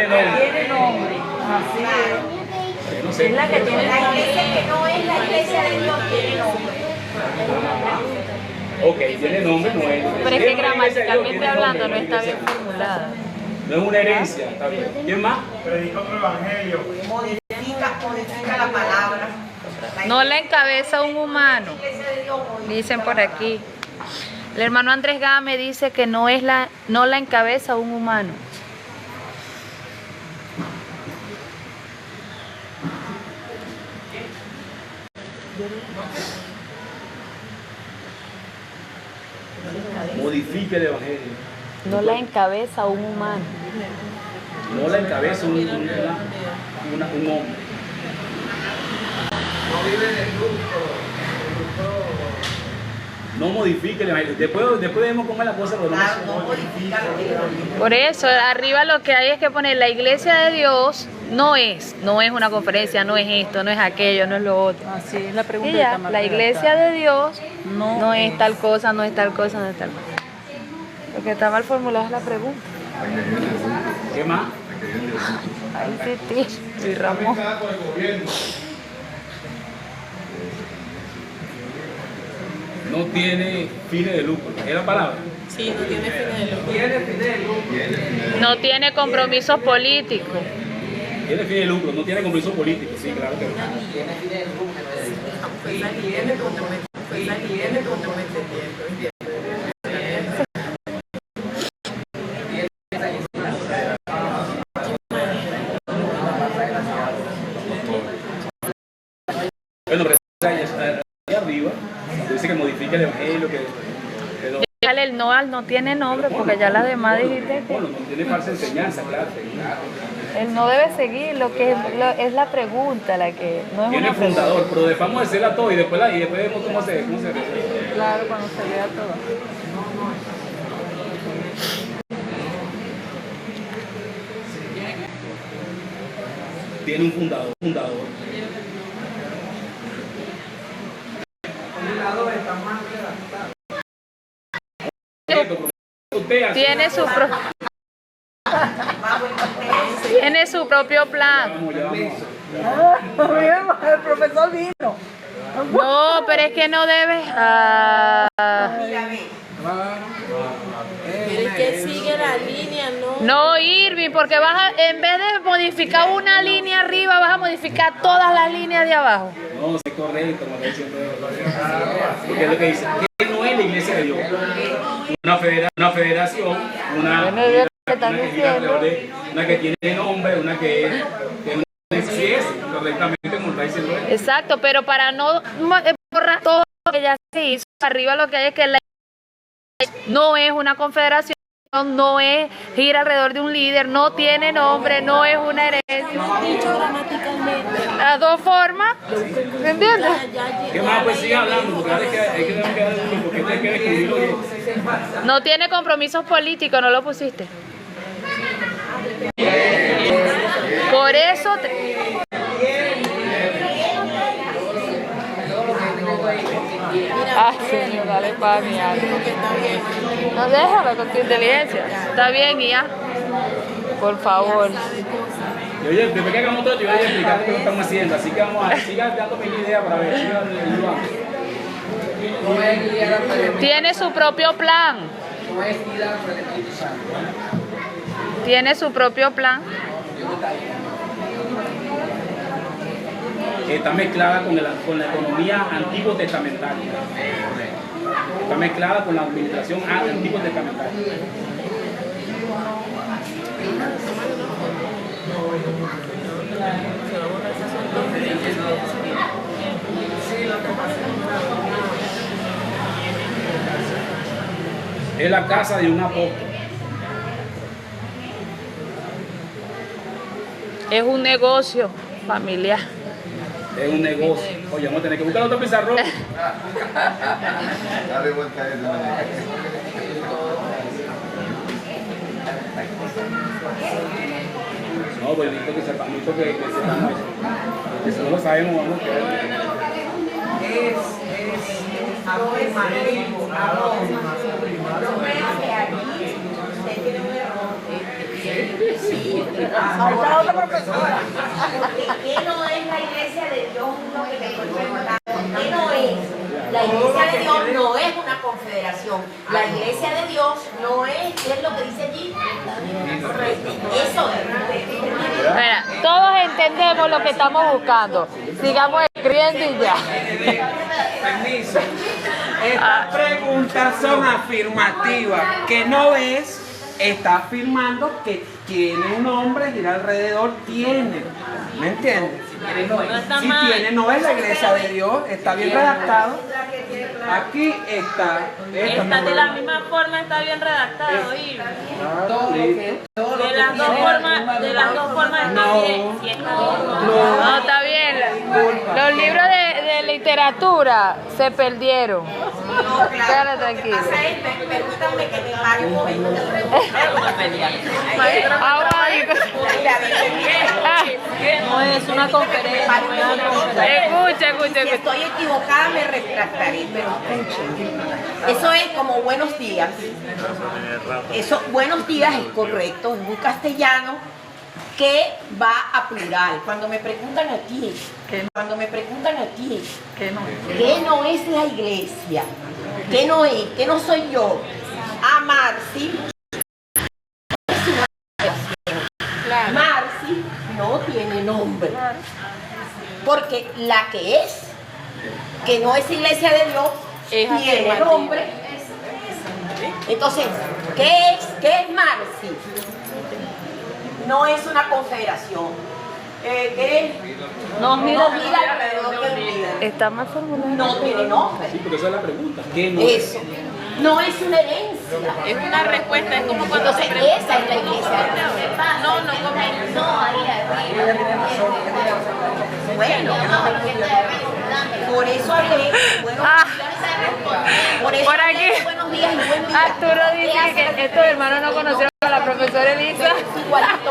[SPEAKER 1] nombre.
[SPEAKER 5] tiene nombre. Así es.
[SPEAKER 1] No sé.
[SPEAKER 5] Es la que tiene
[SPEAKER 6] la
[SPEAKER 5] nombre.
[SPEAKER 6] iglesia que no es la iglesia de Dios tiene nombre.
[SPEAKER 1] Ok, tiene nombre, no es.
[SPEAKER 4] Pero es que
[SPEAKER 1] Tiene una iglesia de Dios,
[SPEAKER 4] gramaticalmente
[SPEAKER 1] tiene
[SPEAKER 4] hablando no
[SPEAKER 1] nombre,
[SPEAKER 4] está
[SPEAKER 1] iglesia.
[SPEAKER 4] bien formulada.
[SPEAKER 1] No es una herencia, está bien. ¿Quién más?
[SPEAKER 7] Predica otro evangelio.
[SPEAKER 6] Modifica la palabra.
[SPEAKER 4] No la encabeza un humano.
[SPEAKER 6] La iglesia de Dios modifica
[SPEAKER 4] Dicen por
[SPEAKER 6] la palabra.
[SPEAKER 4] aquí. El hermano Andrés Gámez dice que no la encabeza un humano.
[SPEAKER 1] Modifique el evangelio.
[SPEAKER 4] No la encabeza un humano.
[SPEAKER 1] No la encabeza un hombre. No modifique el evangelio. Después vemos cómo es la cosa. Pero
[SPEAKER 6] Claro, no modifica lo que
[SPEAKER 4] Por eso, arriba lo que hay es que poner la iglesia de Dios no es una conferencia, no es esto, no es aquello, no es lo otro.
[SPEAKER 5] Así es la
[SPEAKER 4] Y
[SPEAKER 5] pregunta.
[SPEAKER 4] ya,
[SPEAKER 5] está mal
[SPEAKER 4] la iglesia
[SPEAKER 5] redactada.
[SPEAKER 4] de Dios
[SPEAKER 5] No
[SPEAKER 4] no es tal cosa, no es tal cosa, no es tal cosa. Lo que está mal formulada es la pregunta.
[SPEAKER 1] ¿Qué más?
[SPEAKER 4] Ahí sí, sí, Ramón.
[SPEAKER 1] No tiene fines de lucro. ¿Es la palabra?
[SPEAKER 2] Sí, no tiene fines de lucro.
[SPEAKER 4] No tiene compromisos políticos.
[SPEAKER 1] Tiene fines de lucro, no tiene compromiso político. Sí, claro que no.
[SPEAKER 2] Pues la iglesia no me entendiendo.
[SPEAKER 4] no tiene nombre porque ya las demás dijiste que
[SPEAKER 1] Bueno, no tiene falsa enseñanza, claro.
[SPEAKER 4] él no debe seguir lo que es la pregunta, la que no es
[SPEAKER 1] Tiene
[SPEAKER 4] una pregunta.
[SPEAKER 1] fundador, pero después vamos a decirla todo y después vemos cómo se resuelve.
[SPEAKER 4] Claro, cuando se vea todo.
[SPEAKER 1] Tiene un fundador.
[SPEAKER 4] Tiene su tiene su propio plan.
[SPEAKER 5] El profesor vino.
[SPEAKER 4] No, pero es que no debes.
[SPEAKER 2] Pero es que sigue la línea, ¿no?
[SPEAKER 4] No, Irving, porque en vez de modificar una línea arriba, vas a modificar todas las líneas de abajo.
[SPEAKER 1] No, es correcto, como está diciendo. Porque es lo que dice, que no es la iglesia de Dios. Una federación, una que tiene nombre, una que sí es correctamente como está diciendo él.
[SPEAKER 4] Exacto, pero para no borrar todo lo que ya se hizo, arriba lo que hay es que la no es una confederación, no es gira alrededor de un líder, no tiene nombre, no es una herencia.
[SPEAKER 2] Dicho gramaticalmente.
[SPEAKER 4] Las dos formas, ¿entiendes?
[SPEAKER 1] ¿Qué más? Pues sigue hablando, porque ahora hay que dar uno, porque usted quiere escribirlo bien.
[SPEAKER 4] No tiene compromisos políticos, no lo pusiste. Por eso Ay, señor, dale para mi alma. No, déjame con tu inteligencia. Está bien, ya. Por favor.
[SPEAKER 1] Y oye, después que hagamos todo, yo voy a explicar qué estamos haciendo. Así que vamos a siga dándome una idea para ver.
[SPEAKER 4] Tiene su propio plan. Tiene su propio plan.
[SPEAKER 1] Está mezclada con la economía antiguo testamentaria. Está mezclada con la administración antiguo testamentaria. Es la casa de un apóstol.
[SPEAKER 4] Es un negocio familiar.
[SPEAKER 1] Es un negocio. Oye, vamos a tener que buscar otro pizarrón.
[SPEAKER 3] Dale vuelta a eso.
[SPEAKER 1] No, pues necesito que sepamos eso. Que si no lo sabemos, vamos a quedar.
[SPEAKER 6] Esa otra profesora. ¿Qué no es la iglesia de Dios? Lo que te estoy preguntando. ¿Qué no es? La iglesia de Dios no es una confederación. La iglesia de Dios no es, ¿qué es lo que dice allí? Eso es.
[SPEAKER 4] Mira, todos entendemos lo que estamos buscando. Sigamos escribiendo y ya.
[SPEAKER 7] Permiso. Estas preguntas son afirmativas. Que no es, está afirmando que tiene un nombre, gira alrededor, tiene. ¿Me entiendes? Si tiene, no es la iglesia de Dios, está bien redactado. Aquí está.
[SPEAKER 5] Está de la misma forma, está bien redactado, Irving. De las dos formas está bien. Si es
[SPEAKER 4] No, está bien. Los libros de literatura se perdieron.
[SPEAKER 6] No,
[SPEAKER 4] Quédate
[SPEAKER 6] claro.
[SPEAKER 4] tranquilo.
[SPEAKER 6] Permítanme que me pare un momento.
[SPEAKER 5] no es una conferencia.
[SPEAKER 4] Escucha.
[SPEAKER 6] Si estoy equivocada me retractaré, pero escuchen. Eso es como buenos días. Eso, buenos días es correcto, es un castellano que va a plural. Cuando me preguntan aquí, ¿qué no es la iglesia? ¿Qué no es? ¿Qué no soy yo? Marci. Marci no tiene nombre. Porque la que no es iglesia de Dios, tiene nombre. Entonces, ¿qué es Marci? No es una confederación. ¿Qué es?
[SPEAKER 5] No,
[SPEAKER 6] Gira alrededor de un líder.
[SPEAKER 4] Está mal formulado.
[SPEAKER 6] No tiene nombre.
[SPEAKER 1] Sí, porque esa es la pregunta. ¿Qué no es?
[SPEAKER 6] Eso. No es una herencia.
[SPEAKER 5] Es una respuesta, es como cuando
[SPEAKER 6] Entonces,
[SPEAKER 5] se pregunta.
[SPEAKER 6] esa es la iglesia.
[SPEAKER 5] No, no comenta.
[SPEAKER 6] No, ahí arriba. Bueno, por eso hablé. Bueno, por eso
[SPEAKER 4] Por
[SPEAKER 6] hablé
[SPEAKER 4] aquí.
[SPEAKER 6] de buenos días y buen día.
[SPEAKER 4] Arturo dice que estos hermanos no conocieron a la profesora Elisa.
[SPEAKER 6] Igualito,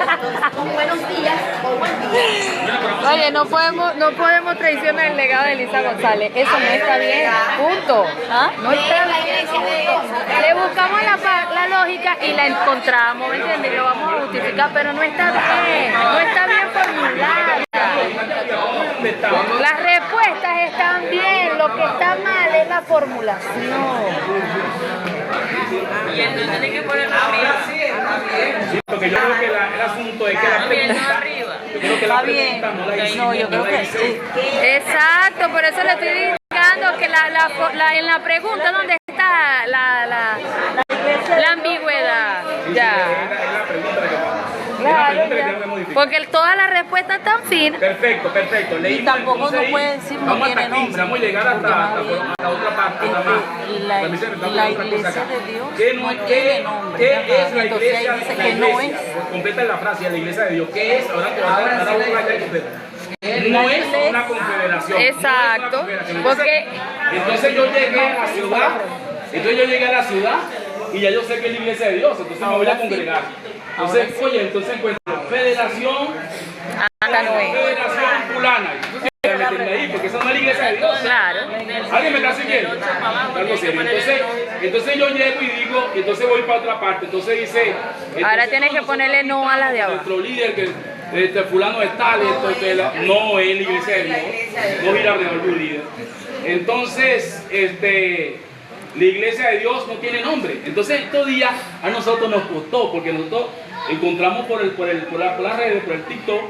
[SPEAKER 6] con buenos días o buen día.
[SPEAKER 4] Oye, no podemos traicionar el legado de Elisa González. Eso no está bien. Punto. ¿Ah? No está
[SPEAKER 6] la iglesia de Dios.
[SPEAKER 4] Le buscamos la lógica y la encontramos, ¿me entiendes? Y lo vamos a justificar, pero no está bien. No está bien formulada. Las respuestas están bien, lo que está mal es la formulación.
[SPEAKER 5] Y él no tiene que ponerlo arriba.
[SPEAKER 1] Sí, porque yo creo que el asunto es que la
[SPEAKER 5] También no
[SPEAKER 1] pregunta,
[SPEAKER 5] arriba.
[SPEAKER 1] yo creo que la pregunta no la hicimos,
[SPEAKER 2] yo creo
[SPEAKER 1] no la
[SPEAKER 2] que
[SPEAKER 1] hicimos.
[SPEAKER 4] Exacto, por eso le estoy indicando que en la pregunta donde está la ambigüedad. Ya.
[SPEAKER 1] Es la pregunta la que pasa.
[SPEAKER 4] Claro,
[SPEAKER 1] Es la pregunta que
[SPEAKER 4] ya.
[SPEAKER 1] tengo que modificar.
[SPEAKER 4] Porque todas las respuestas están finas.
[SPEAKER 1] Perfecto, perfecto. Leímos,
[SPEAKER 2] tampoco
[SPEAKER 1] entonces,
[SPEAKER 2] no
[SPEAKER 1] ahí,
[SPEAKER 2] puede decir no
[SPEAKER 1] vamos
[SPEAKER 2] tiene
[SPEAKER 1] hasta aquí,
[SPEAKER 2] nombre.
[SPEAKER 1] vamos a llegar hasta la otra parte. nada más.
[SPEAKER 2] la
[SPEAKER 1] Permíteme, estamos
[SPEAKER 2] la
[SPEAKER 1] en otra cosa
[SPEAKER 2] iglesia
[SPEAKER 1] acá.
[SPEAKER 2] de Dios
[SPEAKER 1] ¿Qué,
[SPEAKER 2] no
[SPEAKER 1] qué-
[SPEAKER 2] tiene nombre.
[SPEAKER 1] qué
[SPEAKER 2] Ajá.
[SPEAKER 1] es la
[SPEAKER 2] Entonces ahí
[SPEAKER 1] iglesia?
[SPEAKER 2] dice
[SPEAKER 1] La
[SPEAKER 2] que no
[SPEAKER 1] iglesia.
[SPEAKER 2] es.
[SPEAKER 1] Completa la frase, la iglesia de Dios. ¿Qué es? Ahora vamos a ir completa. No es una confederación.
[SPEAKER 4] Exacto,
[SPEAKER 1] No es una confederación.
[SPEAKER 4] porque-
[SPEAKER 1] Entonces yo llegué a la ciudad. Entonces yo llegué a la ciudad y ya yo sé que es la iglesia de Dios. Entonces me voy a congregar. Entonces, oye, entonces encuentro federación.
[SPEAKER 4] Acá no es.
[SPEAKER 1] Federación fulana. Entonces, meterme ahí, porque esa no es la iglesia de Dios.
[SPEAKER 4] Claro.
[SPEAKER 1] ¿Alguien me está siguiendo? Algo serio. Entonces yo llego y digo, entonces voy para otra parte. Entonces dice.
[SPEAKER 4] Ahora
[SPEAKER 1] entonces,
[SPEAKER 4] tienes que ponerle no a las de abajo.
[SPEAKER 1] Nuestro líder, que fulano es tal, no es la iglesia de Dios. No gira alrededor de un líder. Entonces, la iglesia de Dios no tiene nombre. Entonces estos días a nosotros nos costó, porque nosotros encontramos por las redes, por el TikTok,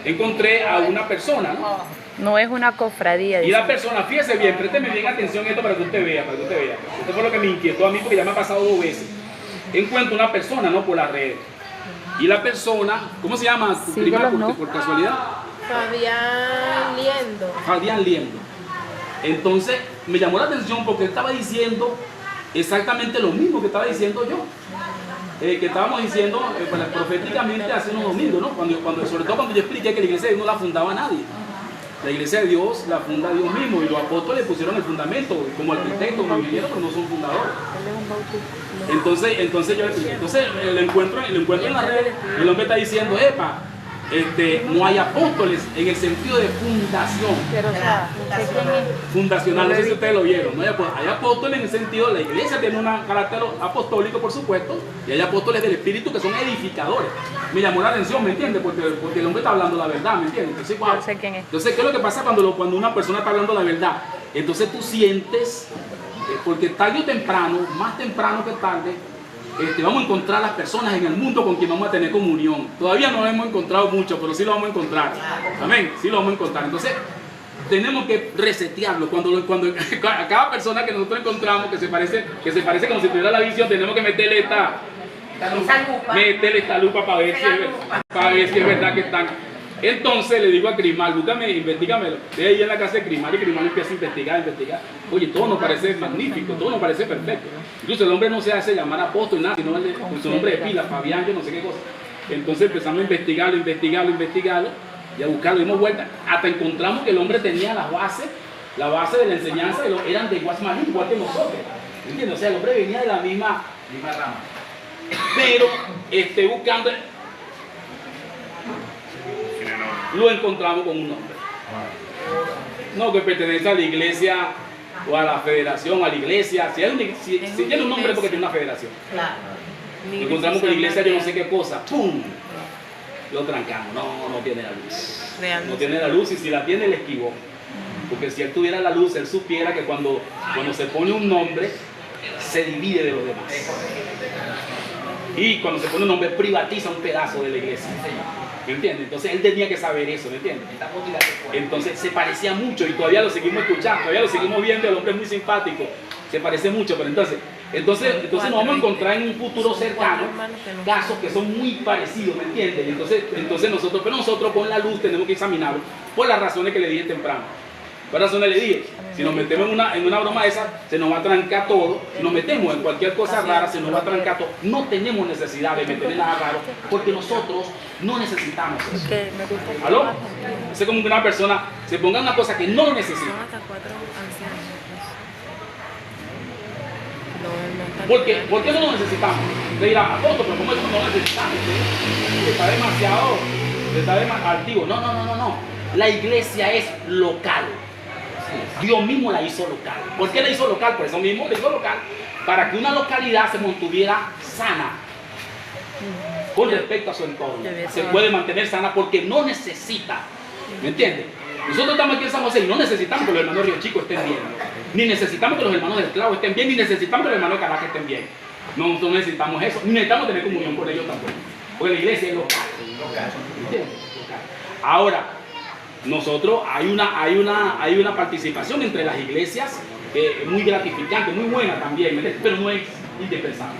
[SPEAKER 1] encontré a una persona, ¿no?
[SPEAKER 4] No es una cofradía.
[SPEAKER 1] Y
[SPEAKER 4] dice.
[SPEAKER 1] la persona, fíjese bien, présteme bien atención a esto para que usted vea, para que usted vea. Esto fue lo que me inquietó a mí porque ya me ha pasado 2 veces. Encuentro una persona, ¿no? Por las redes. Y la persona, ¿cómo se llama tu prima
[SPEAKER 4] Síguelos, ¿no?
[SPEAKER 1] por casualidad?
[SPEAKER 2] Fabián Liendo.
[SPEAKER 1] Fabián Liendo. Entonces me llamó la atención porque él estaba diciendo exactamente lo mismo que estaba diciendo yo. Que estábamos diciendo proféticamente hace unos domingos, ¿no? Sobre todo cuando yo expliqué que la iglesia de Dios no la fundaba nadie. La iglesia de Dios la funda Dios mismo y los apóstoles pusieron el fundamento como arquitectos, como ingenieros, pero no son fundadores. Entonces lo encuentro en la red y el hombre está diciendo, epa, no hay apóstoles en el sentido de fundación.
[SPEAKER 4] Pero, o sea, ¿usted quién es?
[SPEAKER 1] Fundacional, no sé si ustedes lo vieron. ¿No? Hay apóstoles en el sentido, la iglesia tiene un carácter apostólico, por supuesto, y hay apóstoles del Espíritu que son edificadores. Me llamó la atención, ¿me entiendes? Porque el hombre está hablando la verdad, ¿me entiendes? Entonces, wow.
[SPEAKER 4] Yo sé quién es.
[SPEAKER 1] Entonces, ¿qué es lo que pasa cuando una persona está hablando la verdad? Entonces tú sientes, porque tarde o temprano, más temprano que tarde, vamos a encontrar las personas en el mundo con quien vamos a tener comunión. Todavía no hemos encontrado mucho, pero sí lo vamos a encontrar. Amén, sí lo vamos a encontrar. Entonces, tenemos que resetearlo. Cuando a cada persona que nosotros encontramos que se parece como si tuviera la visión, tenemos que meterle esta lupa para ver si es verdad que están. Entonces le digo a Crimal, búscame, investígamelo. De ahí en la casa de Crimal y Crimal empieza a investigar. Oye, todo nos parece magnífico, todo nos parece perfecto. Incluso el hombre no se hace llamar apóstol, nada, sino con su nombre de pila, Fabián, yo no sé qué cosa. Entonces empezamos a investigarlo y a buscarlo. Dimos vuelta hasta encontramos que el hombre tenía la base de la enseñanza, eran de Guasmaní, igual que nosotros. ¿Entiendes? O sea, el hombre venía de la misma rama. Pero buscando. Lo encontramos con un nombre. No, que pertenece a la iglesia o a la federación, a la iglesia. Si tiene un nombre es porque tiene una federación.
[SPEAKER 6] Claro.
[SPEAKER 1] Lo encontramos con la iglesia, yo no sé qué cosa. ¡Pum! Lo trancamos. No tiene la luz. No tiene la luz y si la tiene, le esquivó. Porque si él tuviera la luz, él supiera que cuando se pone un nombre, se divide de los demás. Y cuando se pone un nombre, privatiza un pedazo de la iglesia. ¿Me entiendes? Entonces él tenía que saber eso, ¿me entiendes? Entonces se parecía mucho y todavía lo seguimos escuchando, todavía lo seguimos viendo, el hombre es muy simpático, se parece mucho, pero entonces nos vamos a encontrar en un futuro cercano casos que son muy parecidos, ¿me entiendes? Entonces nosotros con la luz tenemos que examinarlo por las razones que le dije temprano. Por razón le dije, si nos metemos en una broma esa, se nos va a trancar todo. Si nos metemos en cualquier cosa rara, se nos va a trancar todo. No tenemos necesidad de meterle nada raro, porque nosotros no necesitamos eso. ¿Aló? Es como que una persona se ponga una cosa que no necesita. ¿Por qué no lo necesitamos? Te dirá, apóstol, pero ¿cómo eso no lo necesitamos? Está demasiado altivo. No. La iglesia es local. Dios mismo la hizo local. ¿Por qué la hizo local? Por eso mismo la hizo local. Para que una localidad se mantuviera sana con respecto a su entorno. Se puede mantener sana porque no necesita. ¿Me entiendes? Nosotros estamos aquí en San José y no necesitamos que los hermanos de Río Chico estén bien. Ni necesitamos que los hermanos del Clavo estén bien, ni necesitamos que los hermanos de Caracas estén bien. No necesitamos eso, ni necesitamos tener comunión con ellos tampoco. Porque la iglesia es local. ¿Entiendes? Ahora, nosotros hay una participación entre las iglesias muy gratificante, muy buena también, pero no es indispensable.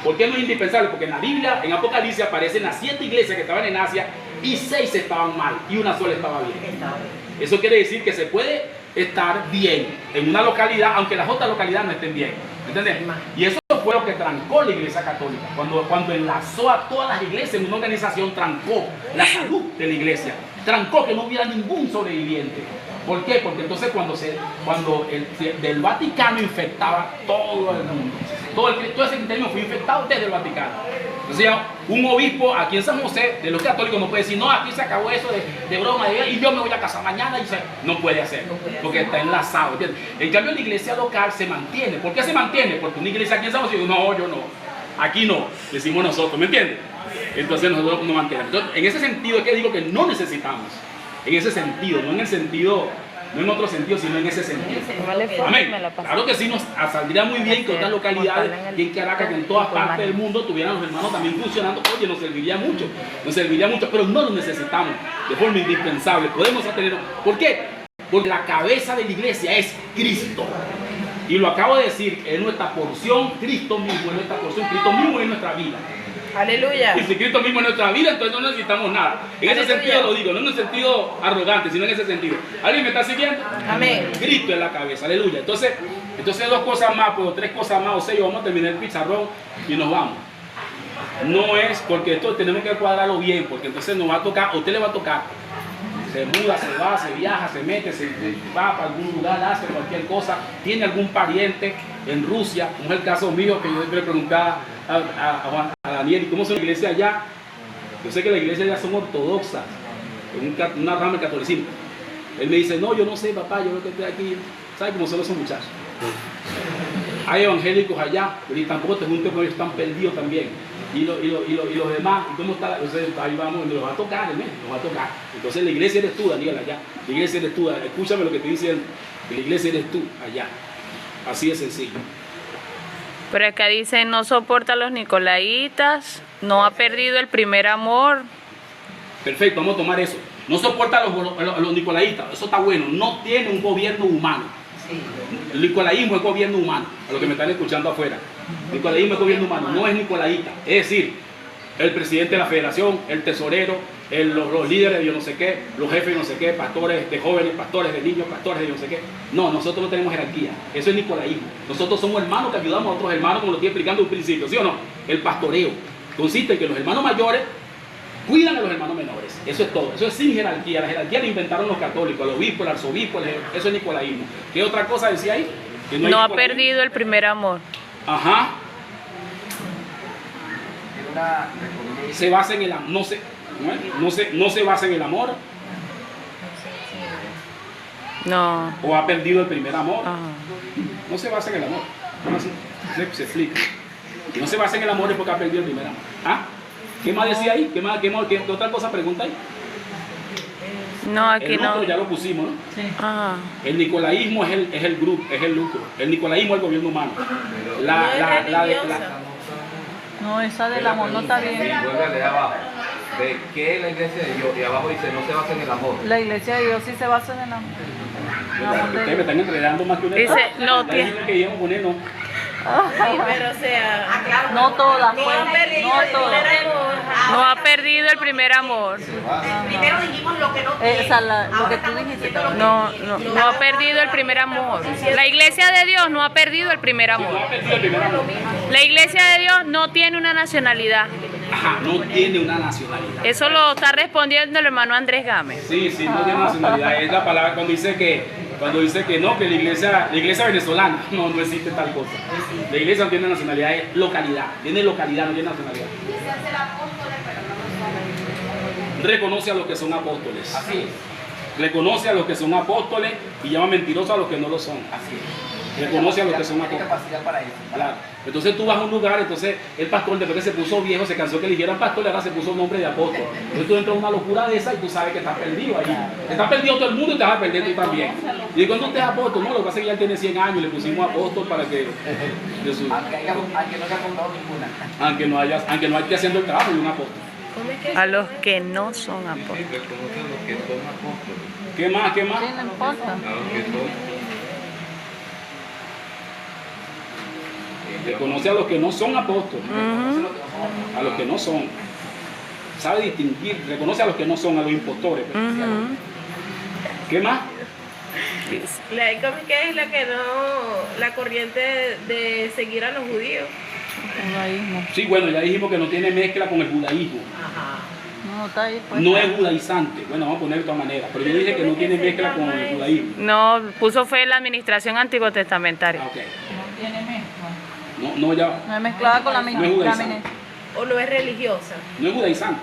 [SPEAKER 1] ¿Por qué no es indispensable? Porque en la Biblia, en Apocalipsis, aparecen las 7 iglesias que estaban en Asia y 6 estaban mal y una sola estaba bien. Eso quiere decir que se puede estar bien en una localidad, aunque las otras localidades no estén bien. ¿Entendés? Y eso fue lo que trancó la iglesia católica. Cuando enlazó a todas las iglesias en una organización, trancó la salud de la iglesia. Trancó que no hubiera ningún sobreviviente. ¿Por qué? Porque entonces cuando del Vaticano infectaba todo el mundo. Todo ese cristianismo fue infectado desde el Vaticano. Entonces un obispo aquí en San José, de los católicos, no puede decir, no, aquí se acabó eso de broma, y yo me voy a casar mañana, no puede hacerlo, porque está enlazado. ¿Entiendes? En cambio la iglesia local se mantiene. ¿Por qué se mantiene? Porque una iglesia aquí en San José, no, yo no, aquí no, decimos nosotros, ¿me entiendes? Entonces nosotros nos mantenemos. Entonces, en ese sentido es que digo que no necesitamos, en ese sentido, no en el sentido, no en otro sentido, sino en ese sentido. Amén. Claro que sí, nos saldría muy bien que otras localidades, y en Caracas, que en todas partes del mundo, tuvieran los hermanos también funcionando. Oye, nos serviría mucho, pero no lo necesitamos de forma indispensable. Podemos tenerlo. ¿Por qué? Porque la cabeza de la iglesia es Cristo. Y lo acabo de decir, es nuestra porción, Cristo mismo es nuestra porción, Cristo mismo es nuestra vida.
[SPEAKER 2] Aleluya.
[SPEAKER 1] Y si Cristo mismo es nuestra vida, entonces no necesitamos nada. En ese sentido lo digo, no en el sentido arrogante, sino en ese sentido. ¿Alguien me está siguiendo?
[SPEAKER 2] Amén.
[SPEAKER 1] Cristo es la cabeza, aleluya. Entonces 2 cosas más, pues 3 cosas más o 6, vamos a terminar el pizarrón y nos vamos. No es porque esto tenemos que cuadrarlo bien, porque entonces nos va a tocar, a usted le va a tocar. Se muda, se va, se viaja, se mete, se va para algún lugar, hace cualquier cosa, tiene algún pariente en Rusia, como es el caso mío, que yo siempre le preguntaba a Daniel, ¿y cómo son la iglesia allá? Yo sé que la iglesia allá son ortodoxas, una rama del catolicismo. Él me dice, no, yo no sé, papá, yo creo que estoy aquí, ¿sabes cómo son esos muchachos? Hay evangélicos allá, pero y tampoco te juntes con ellos, están perdidos también. Y los demás, ¿y cómo está? Entonces, ahí vamos, nos va a tocar, nos va a tocar. Entonces la iglesia eres tú, Daniel, allá. La iglesia eres tú, escúchame lo que te dicen, que la iglesia eres tú, allá. Así de sencillo.
[SPEAKER 4] Pero acá dice, no soporta a los nicolaitas, no ha perdido el primer amor.
[SPEAKER 1] Perfecto, vamos a tomar eso. No soporta a los nicolaitas, eso está bueno, no tiene un gobierno humano. El nicolaísmo es gobierno humano, a los que me están escuchando afuera. El nicolaísmo es gobierno humano, no es nicolaíta. Es decir, el presidente de la federación, el tesorero, los líderes de yo no sé qué, los jefes de no sé qué, pastores de jóvenes, pastores de niños, pastores de yo no sé qué. No, nosotros no tenemos jerarquía, eso es nicolaísmo. Nosotros somos hermanos que ayudamos a otros hermanos, como lo estoy explicando en un principio, ¿sí o no? El pastoreo consiste en que los hermanos mayores cuidan a los hermanos menores, eso es todo, eso es sin jerarquía. La jerarquía la inventaron los católicos, el obispo, el arzobispo, eso es nicolaísmo. ¿Qué otra cosa decía ahí? Que
[SPEAKER 4] no ha perdido el primer amor.
[SPEAKER 1] Ajá. Se basa en el amor, no se basa en el amor.
[SPEAKER 4] No.
[SPEAKER 1] O ha perdido el primer amor.
[SPEAKER 4] Ajá.
[SPEAKER 1] No se basa en el amor. ¿Cómo así? Se explica. No se basa en el amor es porque ha perdido el primer amor. ¿Ah? ¿Qué más decía ahí? ¿Qué otra cosa pregunta ahí?
[SPEAKER 4] No, aquí
[SPEAKER 1] el
[SPEAKER 4] no.
[SPEAKER 1] Ya lo pusimos, ¿no?
[SPEAKER 2] Sí.
[SPEAKER 4] Ajá.
[SPEAKER 1] El nicolaísmo es el grupo, es el lucro. El nicolaísmo es el gobierno humano.
[SPEAKER 2] No, esa del amor no está bien.
[SPEAKER 3] Vuelve de abajo. ¿De qué es la iglesia de Dios? Y abajo dice, no se basa en el amor.
[SPEAKER 2] La iglesia de Dios sí se basa en el amor.
[SPEAKER 1] Ustedes me están enredando más que una.
[SPEAKER 4] Dice, no
[SPEAKER 1] tiene que íbamos a poner, no.
[SPEAKER 2] Sí, pero o sea, no todas, pues, no todas.
[SPEAKER 4] No ha perdido el primer amor.
[SPEAKER 6] Primero dijimos lo que no tiene.
[SPEAKER 2] lo que tú
[SPEAKER 6] Ahora
[SPEAKER 2] dijiste.
[SPEAKER 6] estamos diciendo lo que
[SPEAKER 4] No,
[SPEAKER 6] tiene.
[SPEAKER 4] no ha perdido el primer amor. La iglesia de Dios no ha perdido el primer amor.
[SPEAKER 1] No ha perdido el primer amor.
[SPEAKER 4] La iglesia de Dios no tiene una nacionalidad.
[SPEAKER 1] Ajá, no tiene una nacionalidad.
[SPEAKER 4] Eso lo está respondiendo el hermano Andrés Gámez.
[SPEAKER 1] Sí, sí, no tiene nacionalidad. Es la palabra cuando dice que no, que la iglesia venezolana, no existe tal cosa. La iglesia no tiene nacionalidad, es localidad. Tiene localidad, no tiene nacionalidad. Reconoce a los que son apóstoles.
[SPEAKER 3] Así es.
[SPEAKER 1] Reconoce a los que son apóstoles y llama mentirosos a los que no lo son.
[SPEAKER 3] Así es.
[SPEAKER 1] Reconoce a los que son
[SPEAKER 3] Tiene
[SPEAKER 1] apóstoles.
[SPEAKER 3] capacidad para eso.
[SPEAKER 1] Claro. Entonces tú vas a un lugar, entonces el pastor después que se puso viejo, se cansó que eligieran pastor, ahora se puso nombre de apóstol. Entonces tú entras en una locura de esa y tú sabes que estás perdido ahí. Está perdido todo el mundo y te vas a perder tú también. Y cuando usted es apóstol, no, lo que pasa es que ya él tiene 100 años y le pusimos apóstol para que Jesús,
[SPEAKER 3] Aunque no se ha fundado ninguna.
[SPEAKER 1] aunque no esté haciendo el trabajo de un apóstol.
[SPEAKER 4] A los que no son apóstoles.
[SPEAKER 3] Reconoce a los que son apóstoles.
[SPEAKER 1] ¿Qué más? ¿Qué más?
[SPEAKER 2] Sí, no importa.
[SPEAKER 3] A los que son.
[SPEAKER 1] Reconoce a los que no son apóstoles. A los que no son. Sabe distinguir, reconoce a los que no son, a los impostores. ¿Qué más?
[SPEAKER 5] La económica es la que no, la corriente de seguir a los judíos.
[SPEAKER 2] Judaísmo.
[SPEAKER 1] Sí, bueno, ya dijimos que no tiene mezcla con el judaísmo.
[SPEAKER 2] No, está ahí pues.
[SPEAKER 1] No es judaizante. Bueno, vamos a poner de otra manera. Pero yo dije que no tiene mezcla con el judaísmo.
[SPEAKER 4] No, puso fue la administración antiguo
[SPEAKER 1] Ah,
[SPEAKER 4] testamentaria.
[SPEAKER 1] ok.
[SPEAKER 2] No tiene mezcla.
[SPEAKER 1] No, ya.
[SPEAKER 2] No es mezclada con la
[SPEAKER 1] No es judaizante.
[SPEAKER 5] O no es religiosa.
[SPEAKER 1] No es judaizante.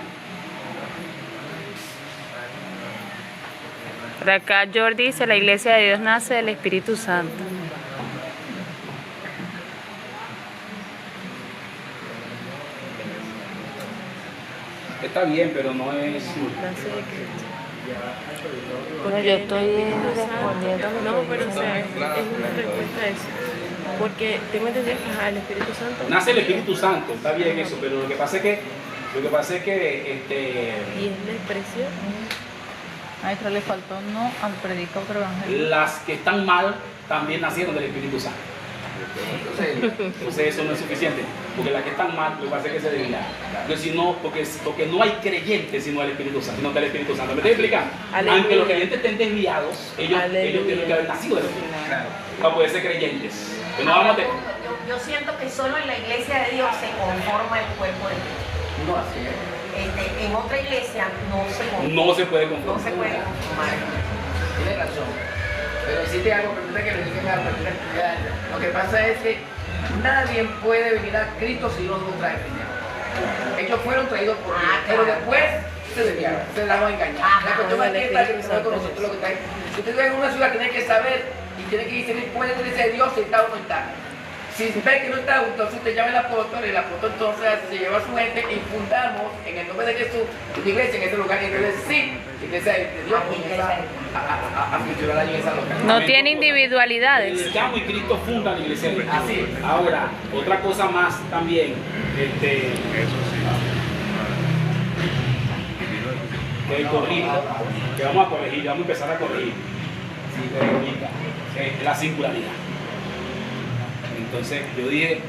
[SPEAKER 4] Por acá Jordi dice, la iglesia de Dios nace del Espíritu Santo.
[SPEAKER 1] Está bien, pero no es.
[SPEAKER 4] Bueno, yo estoy respondiendo lo
[SPEAKER 5] No,
[SPEAKER 4] que
[SPEAKER 5] pero o
[SPEAKER 4] dice.
[SPEAKER 5] sea, es una respuesta a eso. Porque tengo entendido que el Espíritu Santo.
[SPEAKER 1] Nace el Espíritu Santo, está bien eso, pero lo que pasa es que
[SPEAKER 5] Y es la expresión.
[SPEAKER 2] Maestra, le faltó no al predicar otro evangelio.
[SPEAKER 1] las que están mal también nacieron del Espíritu Santo. Entonces eso no es suficiente, porque las que están mal, lo que pasa es que se desvían. Entonces, si no, porque no hay creyentes sino el Espíritu Santo, sino del Espíritu Santo. ¿Me estoy explicando?
[SPEAKER 5] Aleluya.
[SPEAKER 1] Aunque los creyentes estén desviados, ellos
[SPEAKER 5] Aleluya.
[SPEAKER 1] tienen que haber nacido del Espíritu Santo para poder ser creyentes. Pero no vamos a
[SPEAKER 6] Yo siento que solo en la iglesia de Dios se conforma el cuerpo de Cristo.
[SPEAKER 3] No, así es.
[SPEAKER 6] En otra iglesia no se conforma.
[SPEAKER 1] no se puede
[SPEAKER 6] No
[SPEAKER 1] conformar.
[SPEAKER 6] se puede conformar.
[SPEAKER 8] Tiene razón. Pero existe algo, permítame que le diga algo. Lo que pasa es que nadie puede venir a Cristo si no lo trae primero. Ellos fueron traídos por Dios, pero después se desviaron, se dejaron engañar. La cuestión es que está que con nosotros lo que trae. Si usted vive en una ciudad, tiene que saber y tiene que discernir cuál es la iglesia de Dios, si está o no está. Si ve que no está, entonces usted llama al apóstol, y el apóstol entonces se lleva a su gente y fundamos en el nombre de Jesús una iglesia en ese lugar. Y entonces sí, la iglesia de Dios comienza a funcionar allí en esa localidad.
[SPEAKER 4] No tiene individualidades.
[SPEAKER 1] El Llamo y Cristo fundan la iglesia de Dios.
[SPEAKER 8] Así es.
[SPEAKER 1] Ahora, otra cosa más también, que corrige, que vamos a corregir, vamos a empezar a corregir. La singularidad. Entonces, yo dije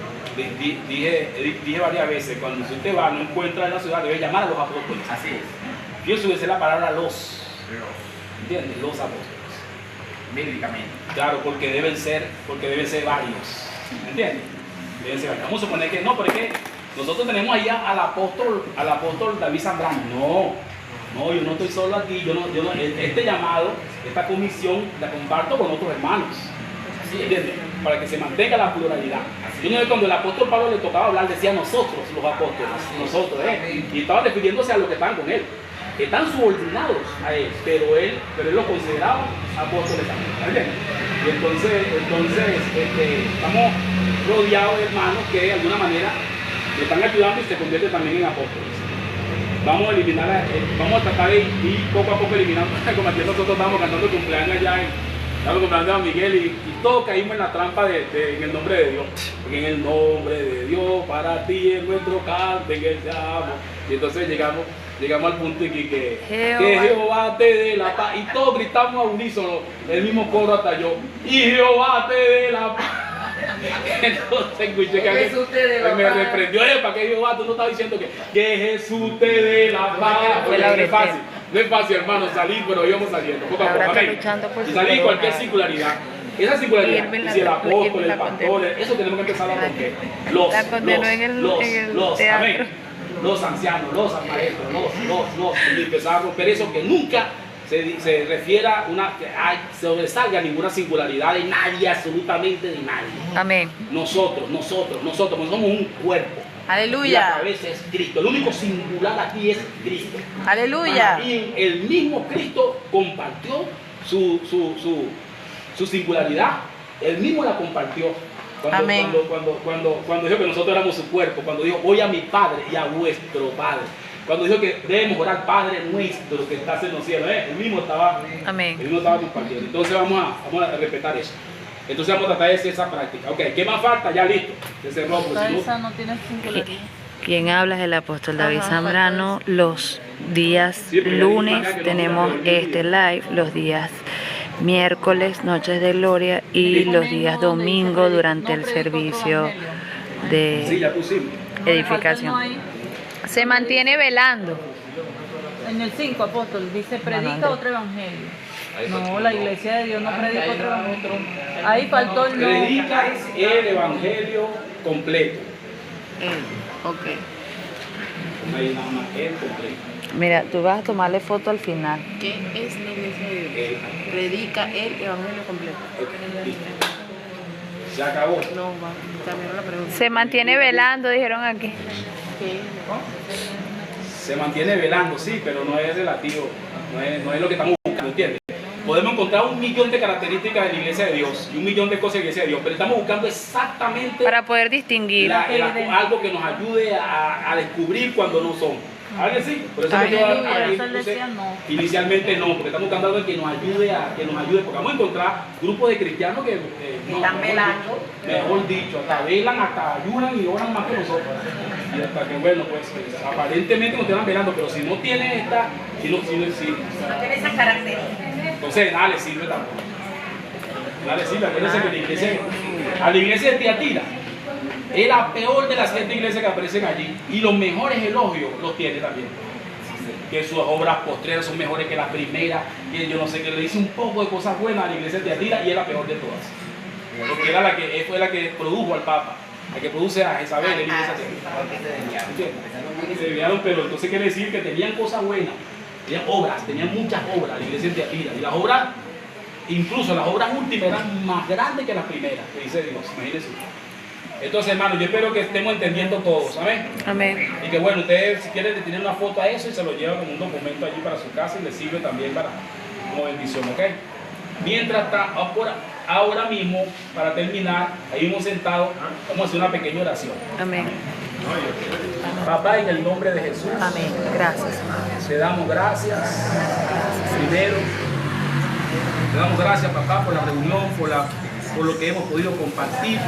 [SPEAKER 1] varias veces, cuando usted va, no encuentra en la ciudad, debe llamar a los apóstoles.
[SPEAKER 8] Así es.
[SPEAKER 1] Yo subiese la palabra los. ¿Entiendes? Los apóstoles.
[SPEAKER 8] Bíblicamente.
[SPEAKER 1] Claro, porque deben ser varios. ¿Me entiendes? Deben ser varios. Vamos a suponer que no, pero es que nosotros tenemos ahí al apóstol David Zambrano. No, yo no estoy solo aquí. Este llamado, esta comisión, la comparto con otros hermanos. ¿Entiendes? Para que se mantenga la pluralidad. Yo no sé, cuando el apóstol Pablo le tocaba hablar, decía nosotros, los apóstoles, nosotros, y estaba refiriéndose a los que estaban con él. Están subordinados a él, pero él los consideraba apóstoles también. ¿Entiendes? Y entonces estamos rodeados de hermanos que de alguna manera le están ayudando y se convierten también en apóstoles. Vamos a eliminar, vamos a tratar de ir poco a poco eliminando, como aquí nosotros estamos cantando cumpleaños allá estamos comprando a Miguel y todos caímos en la trampa en el nombre de Dios. Porque en el nombre de Dios, para ti es nuestro canto, en él te amo. Y entonces llegamos al punto en que Jehová te dé la paz. Y todos gritamos a unísono, el mismo coro hasta yo. Y Jehová te dé la paz. Entonces escuché que
[SPEAKER 8] Jesús te dé la
[SPEAKER 1] me
[SPEAKER 8] paz.
[SPEAKER 1] reprendió, ¿para qué Jehová? Tú no estás diciendo que Jesús te dé la paz.
[SPEAKER 4] Fue
[SPEAKER 1] Oye,
[SPEAKER 4] la
[SPEAKER 1] no es
[SPEAKER 4] bretel.
[SPEAKER 1] fácil, no es fácil, hermano, salir, pero íbamos saliendo poco a poco.
[SPEAKER 4] Ahora está
[SPEAKER 1] Amén.
[SPEAKER 4] luchando por
[SPEAKER 1] Y
[SPEAKER 4] su
[SPEAKER 1] salir
[SPEAKER 4] corona.
[SPEAKER 1] cualquier singularidad. Esa
[SPEAKER 4] Y
[SPEAKER 1] singularidad,
[SPEAKER 4] él
[SPEAKER 1] si el
[SPEAKER 4] la-
[SPEAKER 1] apóstol,
[SPEAKER 4] él la
[SPEAKER 1] el pastor, eso tenemos que empezar a romper.
[SPEAKER 4] La condenó en el teatro.
[SPEAKER 1] amén. Los ancianos, los maestros, y empezar a romper eso que nunca se refiera a una, que sobresalga ninguna singularidad de nadie, absolutamente de nadie.
[SPEAKER 4] Amén.
[SPEAKER 1] Nosotros, porque somos un cuerpo. Y la
[SPEAKER 4] Aleluya.
[SPEAKER 1] cabeza es Cristo. El único singular aquí es Cristo.
[SPEAKER 4] Aleluya.
[SPEAKER 1] Y el mismo Cristo compartió su singularidad. Él mismo la compartió.
[SPEAKER 4] Amén.
[SPEAKER 1] Cuando dijo que nosotros éramos su cuerpo, cuando dijo, voy a mi Padre y a vuestro Padre. Cuando dijo que debemos orar, Padre nuestro que estás en los cielos. Él mismo estaba,
[SPEAKER 4] Amén.
[SPEAKER 1] él mismo estaba compartiendo. Entonces vamos a respetar eso. Entonces vamos a tratar de hacer esa práctica. Ok, ¿qué más falta? Ya listo. Se cerró. Pues, si no-
[SPEAKER 5] Esa no tiene singularidad.
[SPEAKER 4] Quien habla es el apóstol David Zambrano. Los días
[SPEAKER 1] Sí, pero ya
[SPEAKER 4] lunes
[SPEAKER 1] dijimos acá que
[SPEAKER 4] tenemos
[SPEAKER 1] no se
[SPEAKER 4] este live, los días miércoles, noches de gloria, y los días domingo durante el servicio
[SPEAKER 1] Sí,
[SPEAKER 4] de
[SPEAKER 1] ya pusimos.
[SPEAKER 4] edificación. Se mantiene velando.
[SPEAKER 5] En el 5, apóstol, dice predica otro evangelio. No, la iglesia de Dios no predica otro evangelio. Ahí faltó el no.
[SPEAKER 1] Predica el evangelio completo.
[SPEAKER 2] Ok.
[SPEAKER 1] No hay nada más, el completo.
[SPEAKER 4] Mira, tú vas a tomarle foto al final.
[SPEAKER 2] ¿Qué es la iglesia de Dios?
[SPEAKER 1] El-
[SPEAKER 2] Predica el evangelio completo.
[SPEAKER 1] ok, listo. Se acabó.
[SPEAKER 2] No, cambiaron la pregunta.
[SPEAKER 4] Se mantiene velando, dijeron aquí.
[SPEAKER 2] ¿Qué?
[SPEAKER 1] Se mantiene velando, sí, pero no es relativo. No es lo que estamos buscando, ¿entiendes? Podemos encontrar 1.000.000 de características de la iglesia de Dios y 1.000.000 de cosas de la iglesia de Dios, pero estamos buscando exactamente
[SPEAKER 4] Para poder distinguir.
[SPEAKER 1] algo que nos ayude a descubrir cuando no son. ¿Alguien sí? Por eso que yo
[SPEAKER 5] Aleluya,
[SPEAKER 1] aquí
[SPEAKER 5] eso él
[SPEAKER 1] puse,
[SPEAKER 5] decía no.
[SPEAKER 1] inicialmente no, porque estamos buscando algo que nos ayude, porque vamos a encontrar grupos de cristianos que
[SPEAKER 6] Están velando.
[SPEAKER 1] Mejor dicho, hasta velan, hasta ayunan y oran más que nosotros. Y hasta que, bueno, pues aparentemente nos están velando, pero si no tiene esta,
[SPEAKER 6] No tiene esas características.
[SPEAKER 1] entonces nada le sirve tampoco. Nada le sirve. Acuérdense que a la iglesia de Tiatira es la peor de las 7 iglesias que aparecen allí. Y los mejores elogios los tiene también. Que sus obras postreras son mejores que las primeras. Que yo no sé, que le dice un poco de cosas buenas a la iglesia de Tiatira y es la peor de todas. Porque era fue la que produjo al Papa. La que produce a Jezabel en la iglesia de Tiatira. ¿Entiendes? Se desviaron, pero entonces quiere decir que tenían cosas buenas. Tenían obras, tenían muchas obras la iglesia de Tiatira. Y las obras, incluso las obras últimas eran más grandes que las primeras, que dice Dios. Imagínense. Entonces, hermanos, yo espero que estemos entendiendo todos, ¿amén?
[SPEAKER 4] Amén.
[SPEAKER 1] Y que bueno, ustedes si quieren tener una foto a eso y se lo llevan como un documento allí para su casa y les sirve también como bendición, ¿ok? Mientras está, ahora mismo, para terminar, ahí hemos sentado, vamos a hacer una pequeña oración.
[SPEAKER 4] Amén.
[SPEAKER 1] Papá, en el nombre de Jesús,
[SPEAKER 4] Amén. Gracias.
[SPEAKER 1] te damos gracias. Primero, te damos gracias, papá, por la reunión, por lo que hemos podido compartir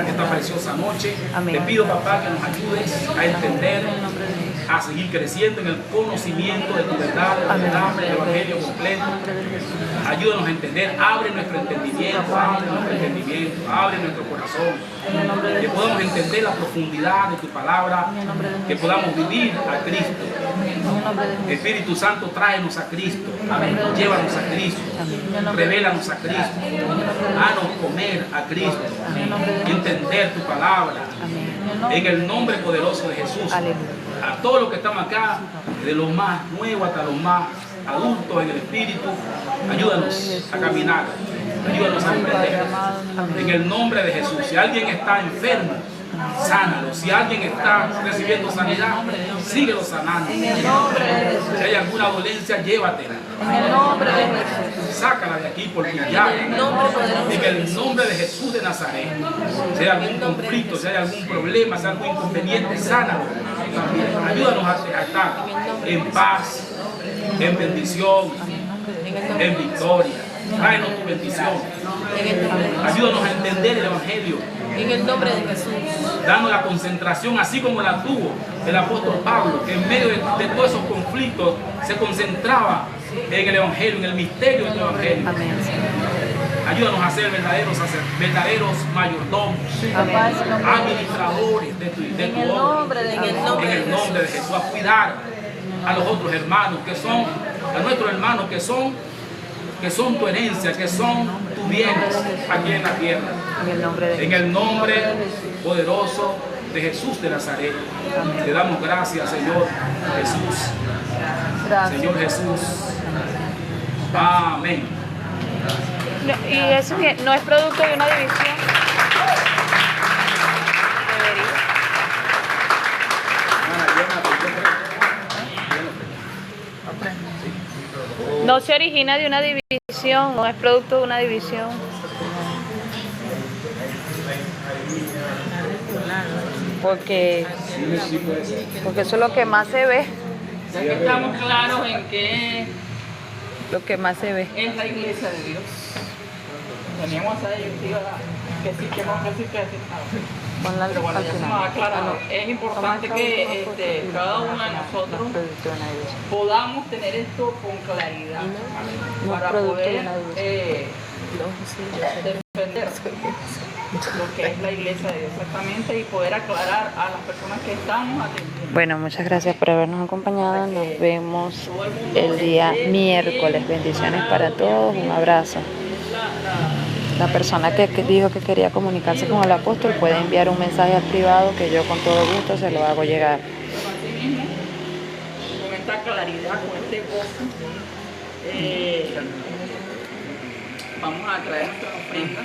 [SPEAKER 1] esta preciosa noche.
[SPEAKER 4] Amén.
[SPEAKER 1] Te pido, papá, que nos ayudes a entender, a seguir creciendo en el conocimiento de tu verdad, de la verdad, del evangelio completo. Ayúdanos a entender, abre nuestro entendimiento, abre nuestro corazón. Que podamos entender la profundidad de tu palabra, que podamos vivir a Cristo. Espíritu Santo, tráenos a Cristo. Llévanos a Cristo. Revélanos a Cristo. Haznos comer a Cristo. Entender tu palabra. En el nombre poderoso de Jesús. A todos los que estamos acá, de los más nuevos hasta los más adultos en el Espíritu, ayúdanos a caminar. Ayúdanos a emprender. En el nombre de Jesús. Si alguien está enfermo, sánalo. Si alguien está recibiendo sanidad, síguelo sanando. Si hay alguna dolencia, llévatela. Sácala de aquí por tu llaga. En el nombre de Jesús de Nazaret. Si hay algún conflicto, si hay algún problema, si hay algún inconveniente, sánalo. Ayúdanos a estar en paz, en bendición, en victoria. Tráenos tu bendición. Ayúdanos a entender el Evangelio.
[SPEAKER 2] En el nombre de Jesús.
[SPEAKER 1] Dando la concentración, así como la tuvo el apóstol Pablo, que en medio de todos esos conflictos se concentraba en el Evangelio, en el misterio del Evangelio.
[SPEAKER 4] Amén.
[SPEAKER 1] Ayúdanos a ser verdaderos mayordomos, administradores de tu obra. En el nombre de Jesús, a cuidar a los otros hermanos que son, a nuestros hermanos que son tu herencia, que son tus bienes aquí en la tierra. En el nombre poderoso de Jesús de Nazaret. Te damos gracias, Señor Jesús. Señor Jesús. Amén.
[SPEAKER 4] Y eso que no es producto de una división. Debería. No se origina de una división, no es producto de una división. Porque eso es lo que más se ve.
[SPEAKER 2] Ya que estamos claros en que
[SPEAKER 4] Lo que más se ve.
[SPEAKER 2] es la iglesia de Dios. Teníamos a disyuntiva que sí, que no, que sí, que sí.
[SPEAKER 4] Ponla
[SPEAKER 2] Pero bueno,
[SPEAKER 4] al
[SPEAKER 2] ya se
[SPEAKER 4] final.
[SPEAKER 2] nos ha aclarado. Es importante que cada uno de nosotros podamos tener esto con claridad para poder defender lo que es la iglesia de Dios exactamente y poder aclarar a las personas que estamos atendiendo.
[SPEAKER 4] Bueno, muchas gracias por habernos acompañado. Nos vemos el día miércoles. Bendiciones para todos. Un abrazo. La persona que dijo que quería comunicarse con el apóstol puede enviar un mensaje al privado que yo con todo gusto se lo hago llegar.
[SPEAKER 2] Asimismo, con esta claridad, con este gozo, vamos a traer nuestra ofrenda.